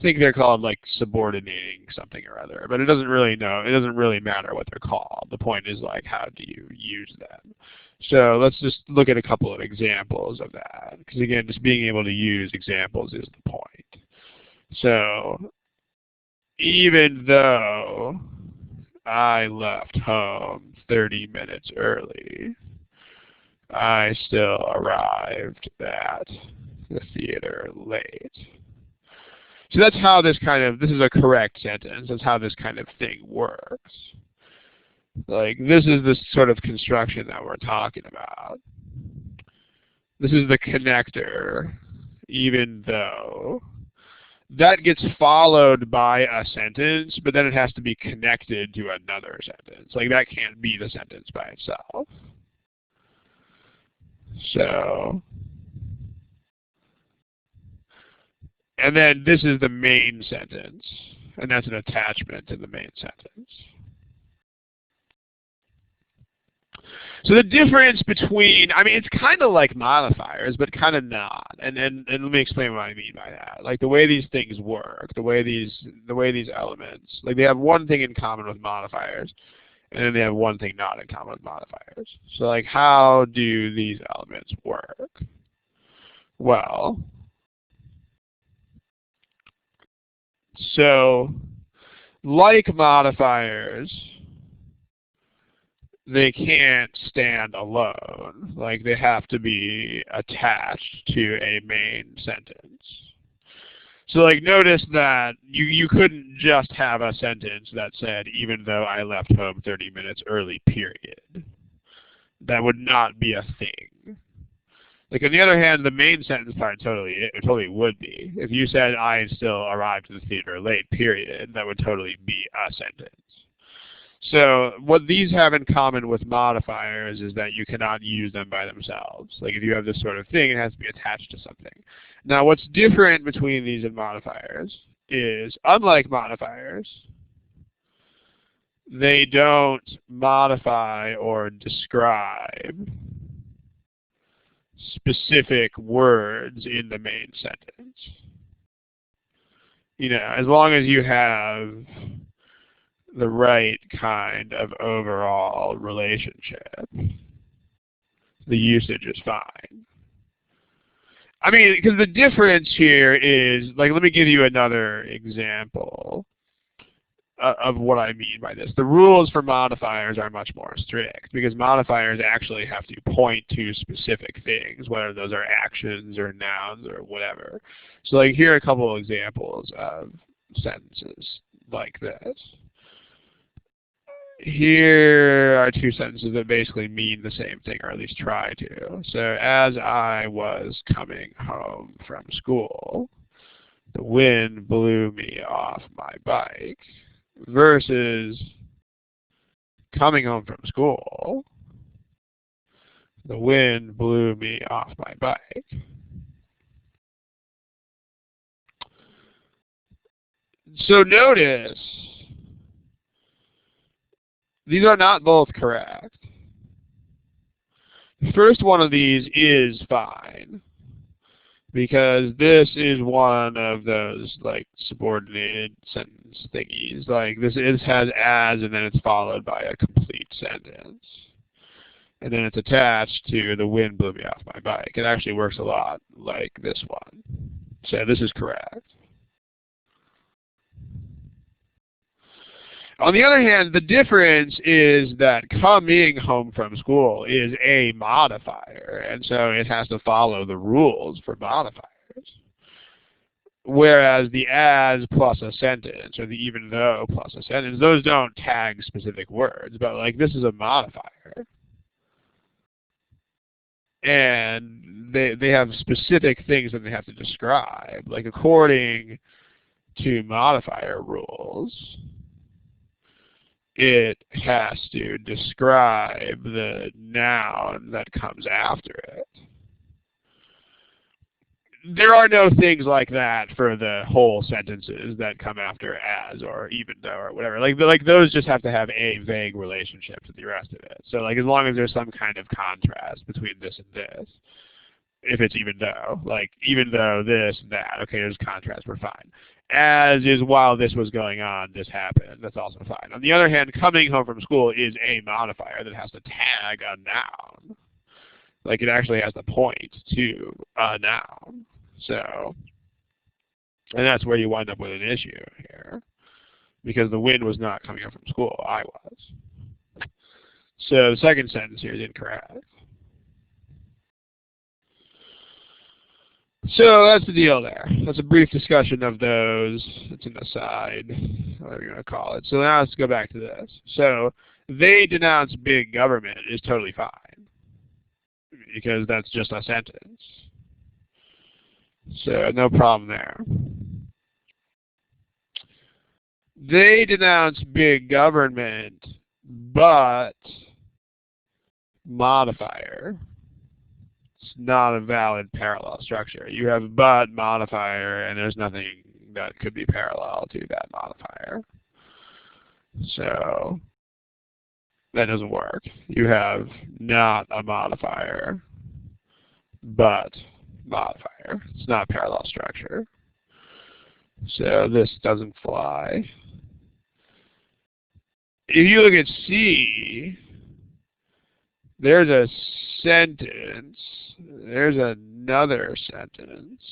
S1: think they're called like subordinating something or other, but it doesn't really matter what they're called. The point is like how do you use them? So let's just look at a couple of examples of that, because again, just being able to use examples is the point. So, even though I left home 30 minutes early, I still arrived at the theater late. So that's how this is a correct sentence. That's how this kind of thing works. Like, this is the sort of construction that we're talking about. This is the connector, even though. That gets followed by a sentence, but then it has to be connected to another sentence. Like, that can't be the sentence by itself. So, and then this is the main sentence, and that's an attachment to the main sentence. So the difference between, I mean, it's kind of like modifiers, but kind of not. And let me explain what I mean by that. Like the way these things work, the way these elements, like they have one thing in common with modifiers, and then they have one thing not in common with modifiers. So like, how do these elements work? Well, so like modifiers, they can't stand alone. Like they have to be attached to a main sentence. So like notice that you couldn't just have a sentence that said, even though I left home 30 minutes early, period. That would not be a thing. Like on the other hand, the main sentence part it totally would be. If you said I still arrived at the theater late, period, that would totally be a sentence. So what these have in common with modifiers is that you cannot use them by themselves. Like if you have this sort of thing, it has to be attached to something. Now what's different between these and modifiers is, unlike modifiers, they don't modify or describe specific words in the main sentence. You know, as long as you have the right kind of overall relationship, the usage is fine. I mean, because the difference here is, like, let me give you another example of what I mean by this. The rules for modifiers are much more strict, because modifiers actually have to point to specific things, whether those are actions or nouns or whatever. So, like, here are a couple of examples of sentences like this. Here are two sentences that basically mean the same thing, or at least try to. So, as I was coming home from school, the wind blew me off my bike, versus coming home from school, the wind blew me off my bike. So notice, these are not both correct. The first one of these is fine, because this is one of those like subordinated sentence thingies. Like this has as, and then it's followed by a complete sentence. And then it's attached to the wind blew me off my bike. It actually works a lot like this one. So this is correct. On the other hand, the difference is that coming home from school is a modifier, and so it has to follow the rules for modifiers. Whereas the as plus a sentence, or the even though plus a sentence, those don't tag specific words, but like this is a modifier. And they have specific things that they have to describe. Like according to modifier rules, it has to describe the noun that comes after it. There are no things like that for the whole sentences that come after as or even though or whatever. Like those just have to have a vague relationship to the rest of it. So like as long as there's some kind of contrast between this and this, if it's even though, like even though this and that, okay, there's contrast, we're fine. As is while this was going on, this happened, that's also fine. On the other hand, coming home from school is a modifier that has to tag a noun. Like it actually has to point to a noun. So, and that's where you wind up with an issue here, because the wind was not coming home from school, I was. So the second sentence here is incorrect. So that's the deal there. That's a brief discussion of those. It's an aside, whatever you're going to call it. So now let's go back to this. So they denounce big government is totally fine, because that's just a sentence. So no problem there. They denounce big government, but modifier. It's not a valid parallel structure. You have but modifier, and there's nothing that could be parallel to that modifier. So that doesn't work. You have not a modifier, but modifier. It's not a parallel structure. So this doesn't fly. If you look at C, there's a sentence. There's another sentence.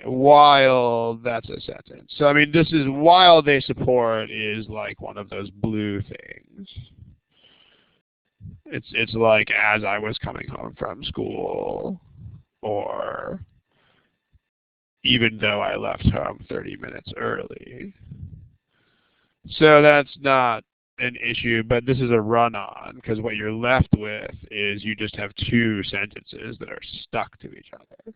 S1: While that's a sentence. So I mean, this is while they support is like one of those blue things. It's like as I was coming home from school, or even though I left home 30 minutes early. So that's not an issue, but this is a run-on, because what you're left with is you just have two sentences that are stuck to each other.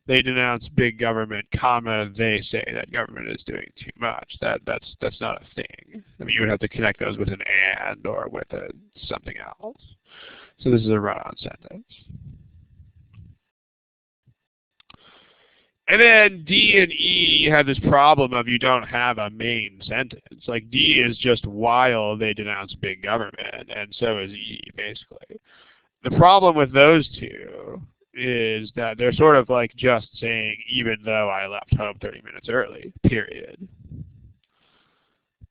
S1: They denounce big government, comma, they say that government is doing too much. That's not a thing. I mean, you would have to connect those with an and or with something else. So this is a run-on sentence. And then D and E have this problem of you don't have a main sentence. Like D is just while they denounce big government, and so is E, basically. The problem with those two is that they're sort of like just saying, even though I left home 30 minutes early, period.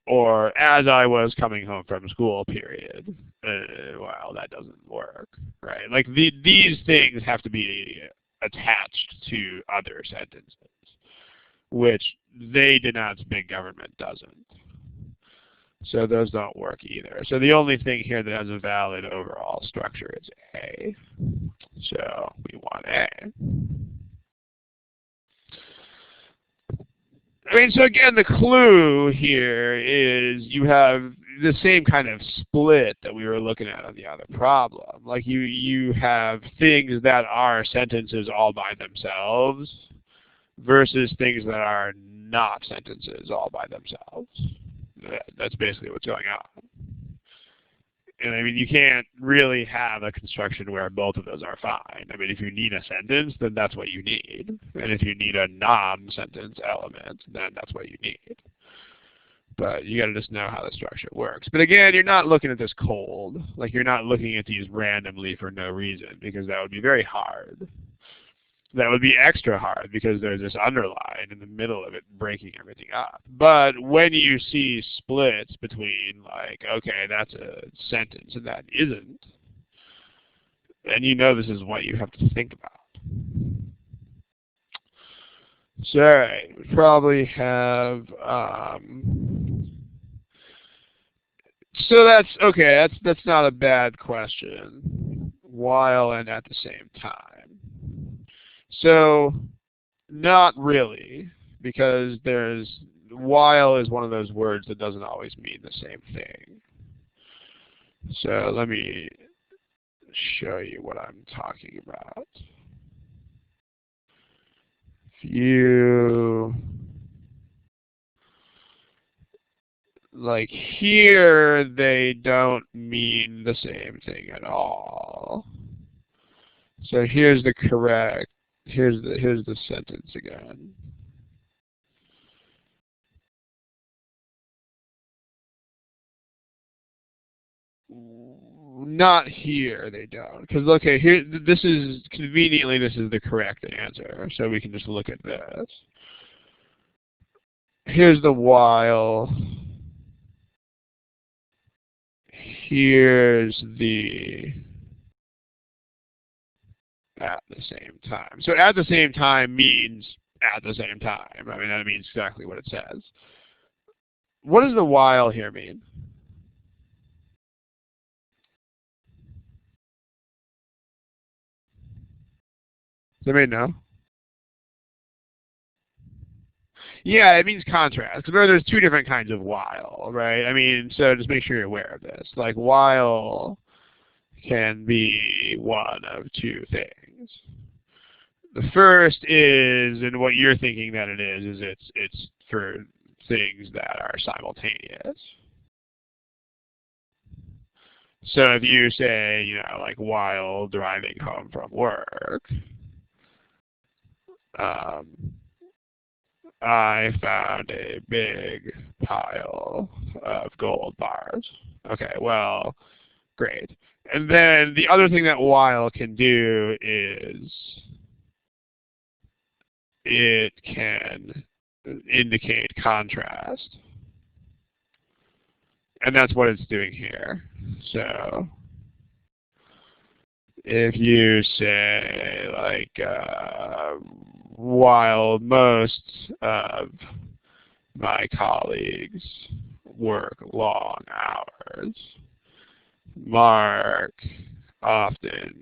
S1: Or as I was coming home from school, period. Well, that doesn't work, right? Like these things have to be attached to other sentences, which they denounce big government doesn't. So those don't work either. So the only thing here that has a valid overall structure is A. So we want A. I mean, so again, the clue here is you have the same kind of split that we were looking at on the other problem. Like you have things that are sentences all by themselves versus things that are not sentences all by themselves. That's basically what's going on. And I mean, you can't really have a construction where both of those are fine. I mean, if you need a sentence, then that's what you need. And if you need a non-sentence element, then that's what you need. But you got to just know how the structure works. But again, you're not looking at this cold. Like, you're not looking at these randomly for no reason, because that would be very hard. That would be extra hard because there's this underline in the middle of it breaking everything up. But when you see splits between, like, okay, that's a sentence and that isn't, then you know this is what you have to think about. So all right, we probably have so that's okay, that's not a bad question. While and at the same time. So not really, because there's while is one of those words that doesn't always mean the same thing. So let me show you what I'm talking about. If you like here, they don't mean the same thing at all. So here's the correct, here's the sentence again. Not here, they don't. Because okay, here, this is conveniently this is the correct answer. So we can just look at this. Here's the while. Here's the at the same time. So at the same time means at the same time. I mean, that means exactly what it says. What does the while here mean? Does anybody know? Yeah, it means contrast. Because there's two different kinds of while, right? I mean, so just make sure you're aware of this. Like while can be one of two things. The first is, and what you're thinking that it is it's for things that are simultaneous. So if you say, you know, like while driving home from work, I found a big pile of gold bars. Okay, well, great. And then the other thing that while can do is it can indicate contrast. And that's what it's doing here. So if you say like while most of my colleagues work long hours, Mark often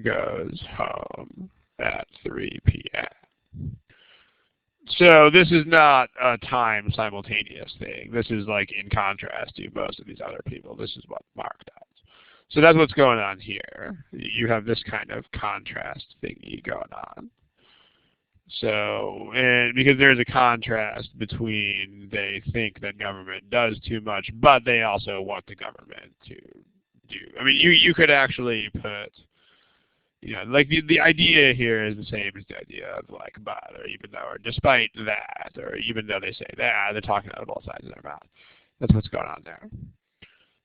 S1: goes home at 3 p.m. So this is not a time simultaneous thing. This is like in contrast to most of these other people. This is what Mark does. So that's what's going on here. You have this kind of contrast thingy going on. So, and because there's a contrast between they think that government does too much, but they also want the government to do. I mean, you could actually put, you know, like the idea here is the same as the idea of like but, or even though, or despite that, or even though they say that, they're talking out of both sides of their mouth. That's what's going on there.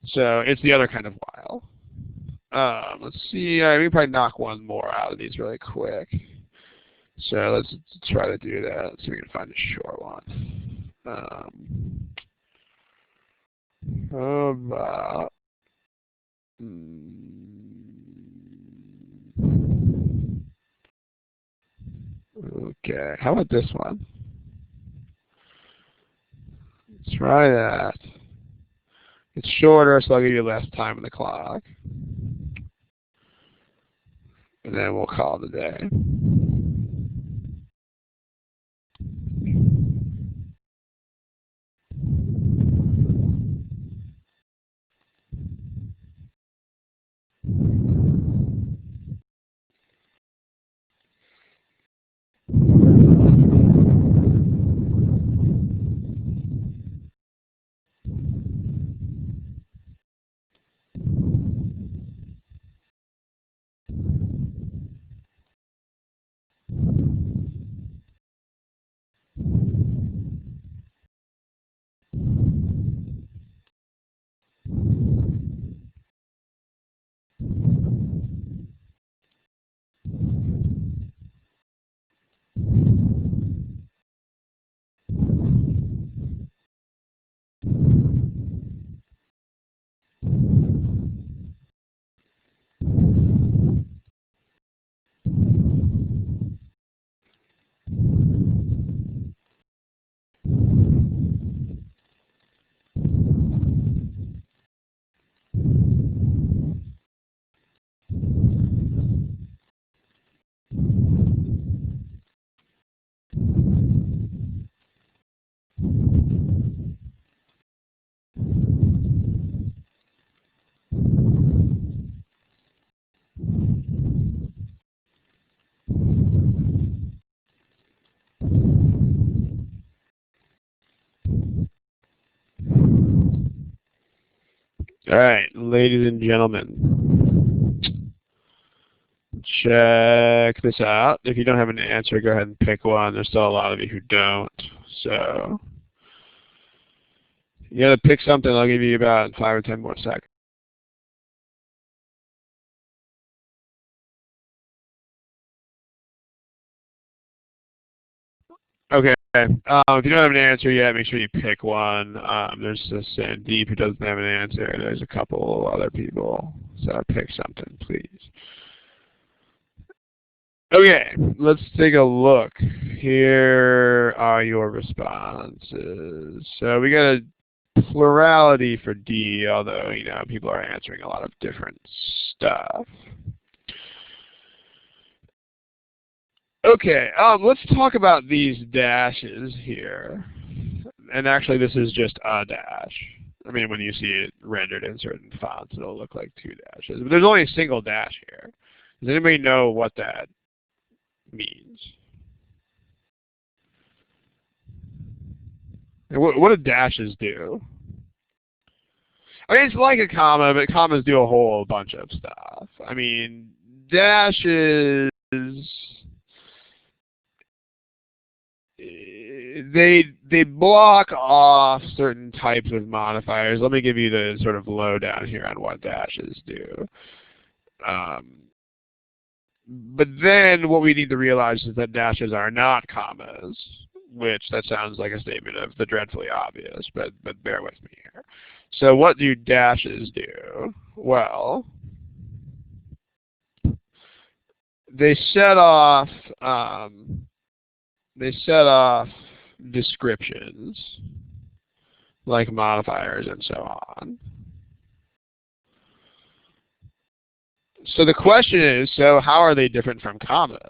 S1: So it's the other kind of while. Let's see, we can probably knock one more out of these really quick. So let's try to do that so we can find a short one. How about, okay, how about this one? Let's try that. It's shorter, so I'll give you less time on the clock. And then we'll call it a day. All right, ladies and gentlemen, check this out. If you don't have an answer, go ahead and pick one. There's still a lot of you who don't. So you got to pick something. I'll give you about 5 or 10 more seconds. Okay. If you don't have an answer yet, make sure you pick one. There's this Sandeep who doesn't have an answer. There's a couple other people. So pick something, please. Okay, let's take a look. Here are your responses. So we got a plurality for D, although, you know, people are answering a lot of different stuff. Okay, let's talk about these dashes here. And actually, this is just a dash. I mean, when you see it rendered in certain fonts, it'll look like 2 dashes. But there's only a single dash here. Does anybody know what that means? And what do dashes do? I mean, it's like a comma, but commas do a whole bunch of stuff. I mean, dashes, they block off certain types of modifiers. Let me give you the sort of lowdown here on what dashes do. But then what we need to realize is that dashes are not commas, which that sounds like a statement of the dreadfully obvious, but bear with me here. So what do dashes do? Well, they set off descriptions like modifiers and so on. So the question is, so how are they different from commas?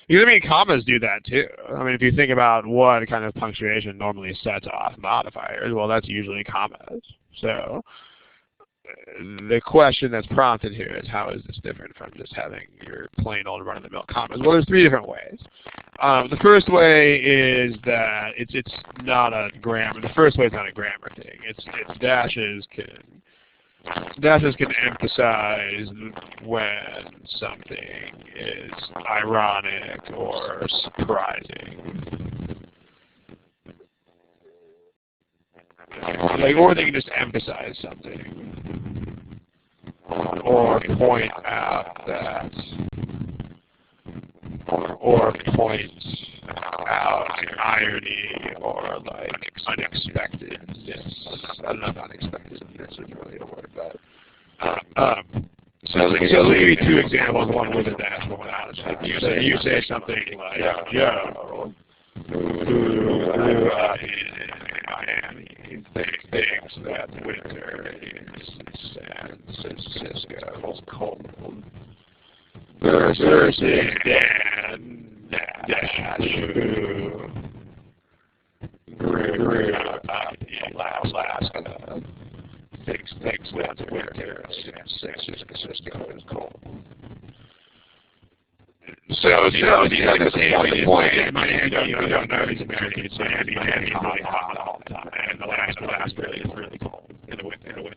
S1: Because, I mean, commas do that too. I mean, if you think about what kind of punctuation normally sets off modifiers, well, that's usually commas. So the question that's prompted here is, how is this different from just having your plain old run-of-the-mill commas? Well, there's 3 different ways. The first way is that it's not a grammar. The first way is not a grammar thing. It's dashes can emphasize when something is ironic or surprising. Like, or they can just emphasize something, or point out that, or point out irony, or like unexpectedness. I don't know if unexpectedness is really a word, but so let me give you 2 examples, one with a dash, one without a dash. You say something like, Joe, who grew up in Miami, thinks that winter in San Francisco is cold. Versus Dan Dash, who grew up in Alaska, thinks that winter in San Francisco is cold. So you have the same point in Miami. You don't know he's American. So Miami is really hot all the time, and Alaska is really cold in the winter.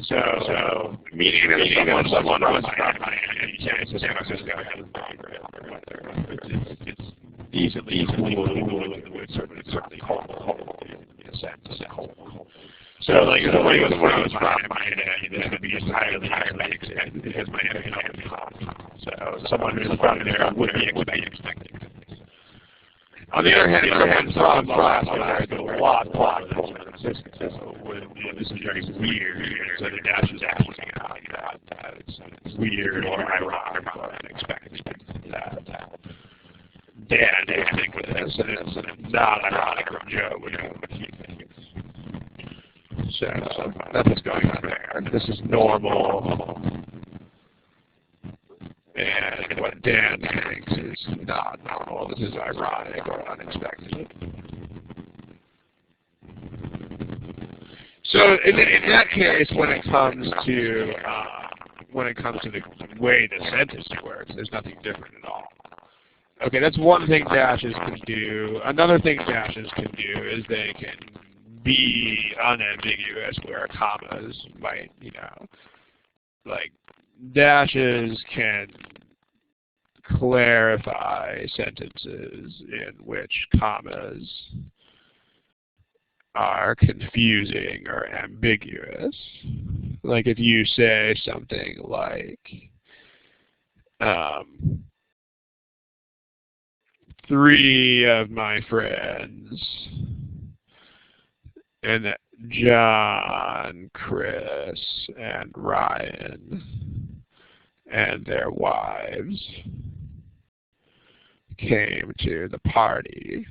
S1: So meaning that someone was from Miami, San Francisco has a winter. It's easily cool in the winter, but it's certainly cold in a sense. So like if somebody was from Miami, this would be highly expected because Miami is hot. So someone who's from there would be expecting things. On the other hand, someone from Alaska is a lot colder than San Francisco. This is very weird. So the dash is actually out that it's weird or ironic or unexpected that Dan didn't think with this, and it's not ironic from Joe, which is what he thinks. So that's what's going on there. This is normal, and what Dan thinks is not normal. This is ironic or unexpected. So in that case, when it comes to the way the sentence works, there's nothing different at all. Okay, that's one thing dashes can do. Another thing dashes can do is they can be unambiguous where commas might, like dashes can clarify sentences in which commas are confusing or ambiguous. Like if you say something like, 3 of my friends, and John, Chris, and Ryan, and their wives came to the party.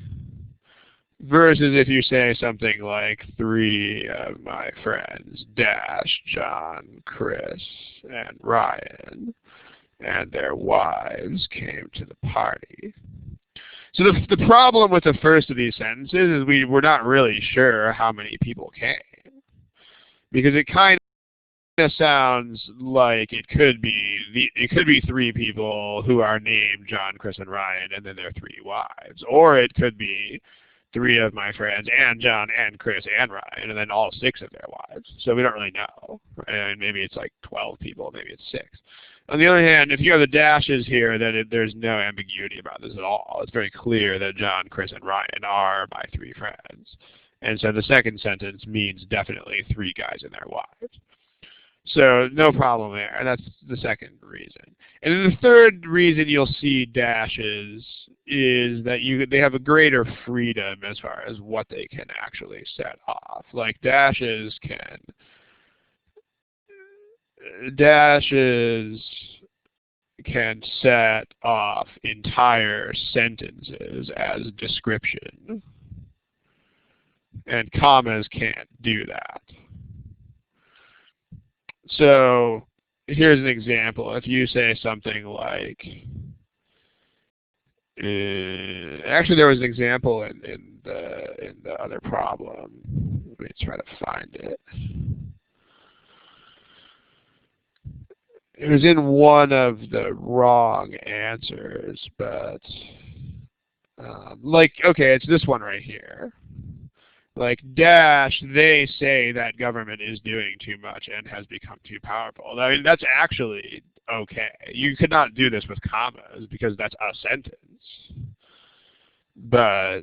S1: Versus if you say something like 3 of my friends, dash, John, Chris, and Ryan, and their wives came to the party. So the problem with the first of these sentences is we're not really sure how many people came. Because it kind of sounds like it could be 3 people who are named John, Chris, and Ryan, and then their 3 wives. Or it could be 3 of my friends and John and Chris and Ryan, and then all 6 of their wives. So we don't really know. And maybe it's like 12 people, maybe it's 6. On the other hand, if you have the dashes here, then there's no ambiguity about this at all. It's very clear that John, Chris, and Ryan are my 3 friends. And so the second sentence means definitely 3 guys and their wives. So no problem there, and that's the second reason. And then the third reason you'll see dashes is that they have a greater freedom as far as what they can actually set off. Like dashes can set off entire sentences as description, and commas can't do that. So here's an example. If you say something like, actually there was an example in the other problem. Let me try to find it. It was in one of the wrong answers, but okay, it's this one right here. Like dash, they say that government is doing too much and has become too powerful. I mean, that's actually okay. You could not do this with commas because that's a sentence. But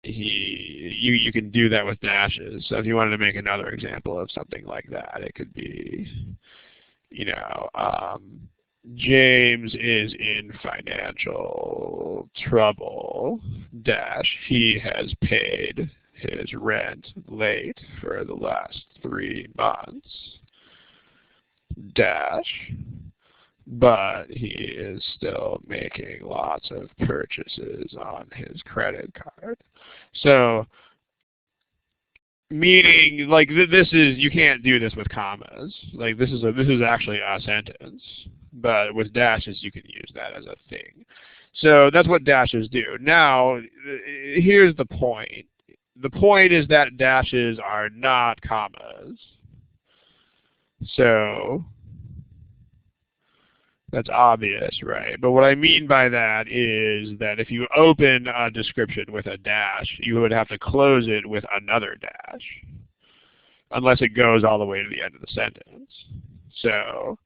S1: you can do that with dashes. So if you wanted to make another example of something like that, it could be, James is in financial trouble, dash, he has paid his rent late for the last 3 months, dash, but he is still making lots of purchases on his credit card. So meaning, like, this is, you can't do this with commas. Like, this is actually a sentence, but with dashes you can use that as a thing. So that's what dashes do. Now, here's the point. The point is that dashes are not commas. So that's obvious, right? But what I mean by that is that if you open a description with a dash, you would have to close it with another dash, unless it goes all the way to the end of the sentence. So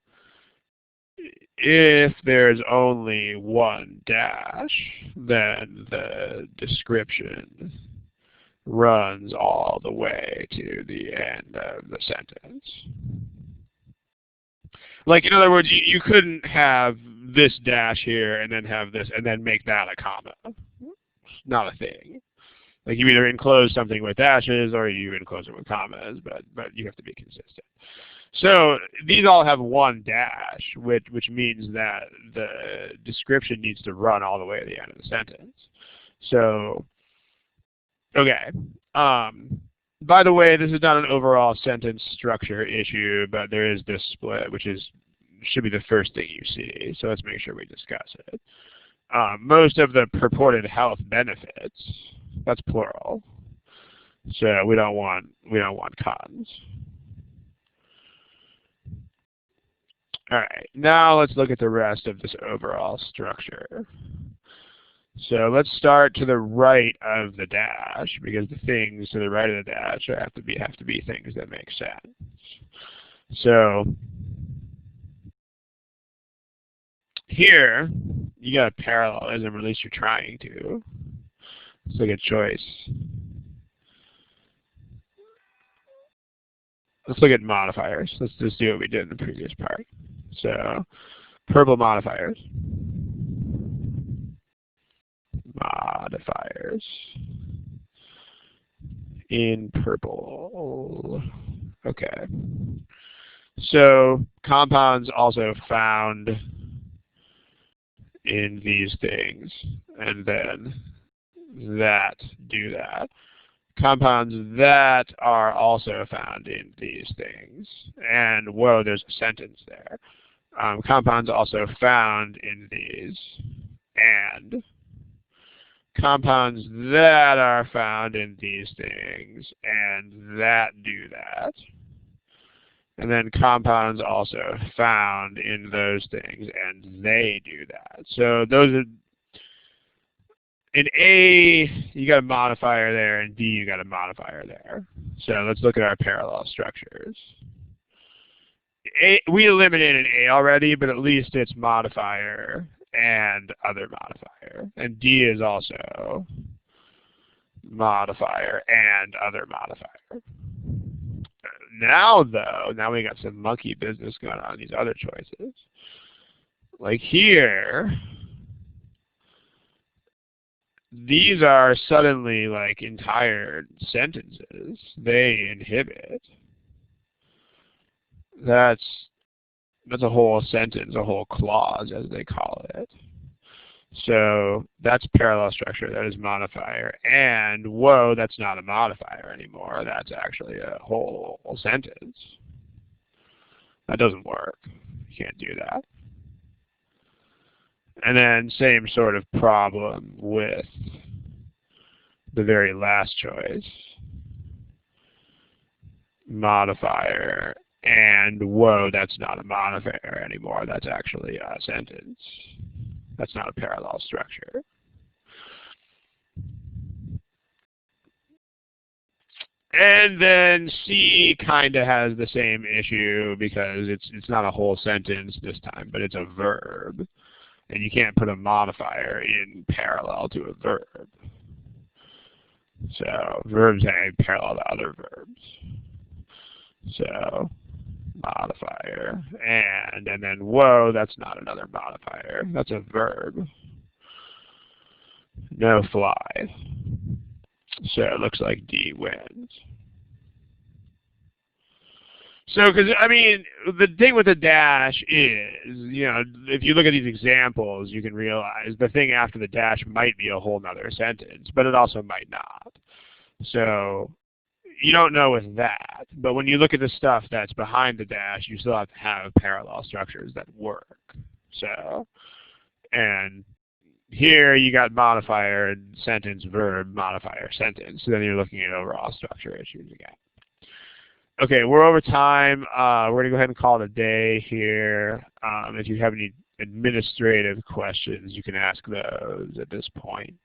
S1: if there's only one dash, then the description runs all the way to the end of the sentence. Like, in other words, you couldn't have this dash here and then have this and then make that a comma. It's not a thing. Like, you either enclose something with dashes or you enclose it with commas, but you have to be consistent. So these all have one dash, which means that the description needs to run all the way to the end of the sentence. So, okay. By the way, this is not an overall sentence structure issue, but there is this split, which should be the first thing you see. So let's make sure we discuss it. Most of the purported health benefits, that's plural. So we don't want cons. All right, now let's look at the rest of this overall structure. So let's start to the right of the dash, because the things to the right of the dash have to be things that make sense. So here you got a parallelism, or at least you're trying to. Let's look at choice. Let's look at modifiers. Let's just do what we did in the previous part. So purple modifiers. Modifiers in purple. Okay. So compounds also found in these things, and then that do that. Compounds that are also found in these things. And whoa, there's a sentence there. Compounds also found in these, and compounds that are found in these things, and that do that. And then compounds also found in those things, and they do that. So those are, in A, you got a modifier there, and B, you got a modifier there. So let's look at our parallel structures. We eliminated A already, but at least it's modifier and other modifier. And D is also modifier and other modifier. Now, though, now we got some monkey business going on in these other choices. Like here, these are suddenly like entire sentences. They inhibit. That's a whole sentence, a whole clause, as they call it. So that's parallel structure. That is modifier. And whoa, that's not a modifier anymore. That's actually a whole sentence. That doesn't work. You can't do that. And then same sort of problem with the very last choice. Modifier. And whoa, that's not a modifier anymore. That's actually a sentence. That's not a parallel structure. And then C kind of has the same issue because it's not a whole sentence this time, but it's a verb. And you can't put a modifier in parallel to a verb. So verbs hang parallel to other verbs. So modifier, and then whoa, that's not another modifier. That's a verb. No fly. So it looks like D wins. So, because, I mean, the thing with the dash is, you know, if you look at these examples, you can realize the thing after the dash might be a whole nother sentence, but it also might not. So you don't know with that. But when you look at the stuff that's behind the dash, you still have to have parallel structures that work. So, and here you got modifier, sentence, verb, modifier, sentence. So then you're looking at overall structure issues again. Okay, we're over time. We're going to go ahead and call it a day here. If you have any administrative questions, you can ask those at this point.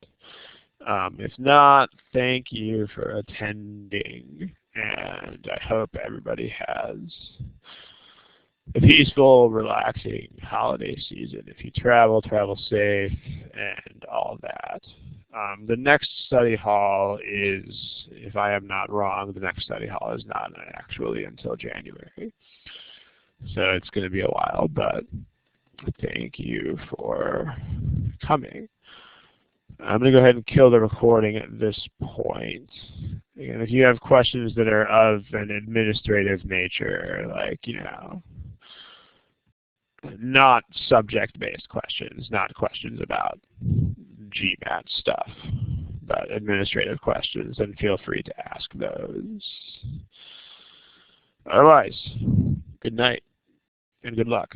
S1: If not, thank you for attending, and I hope everybody has a peaceful, relaxing holiday season. If you travel, travel safe, and all that. The next study hall is, if I am not wrong, the next study hall is not actually until January. So it's going to be a while, but thank you for coming. I'm going to go ahead and kill the recording at this point. And if you have questions that are of an administrative nature, like, you know, not subject-based questions, not questions about GMAT stuff, but administrative questions, then feel free to ask those. Otherwise, good night and good luck.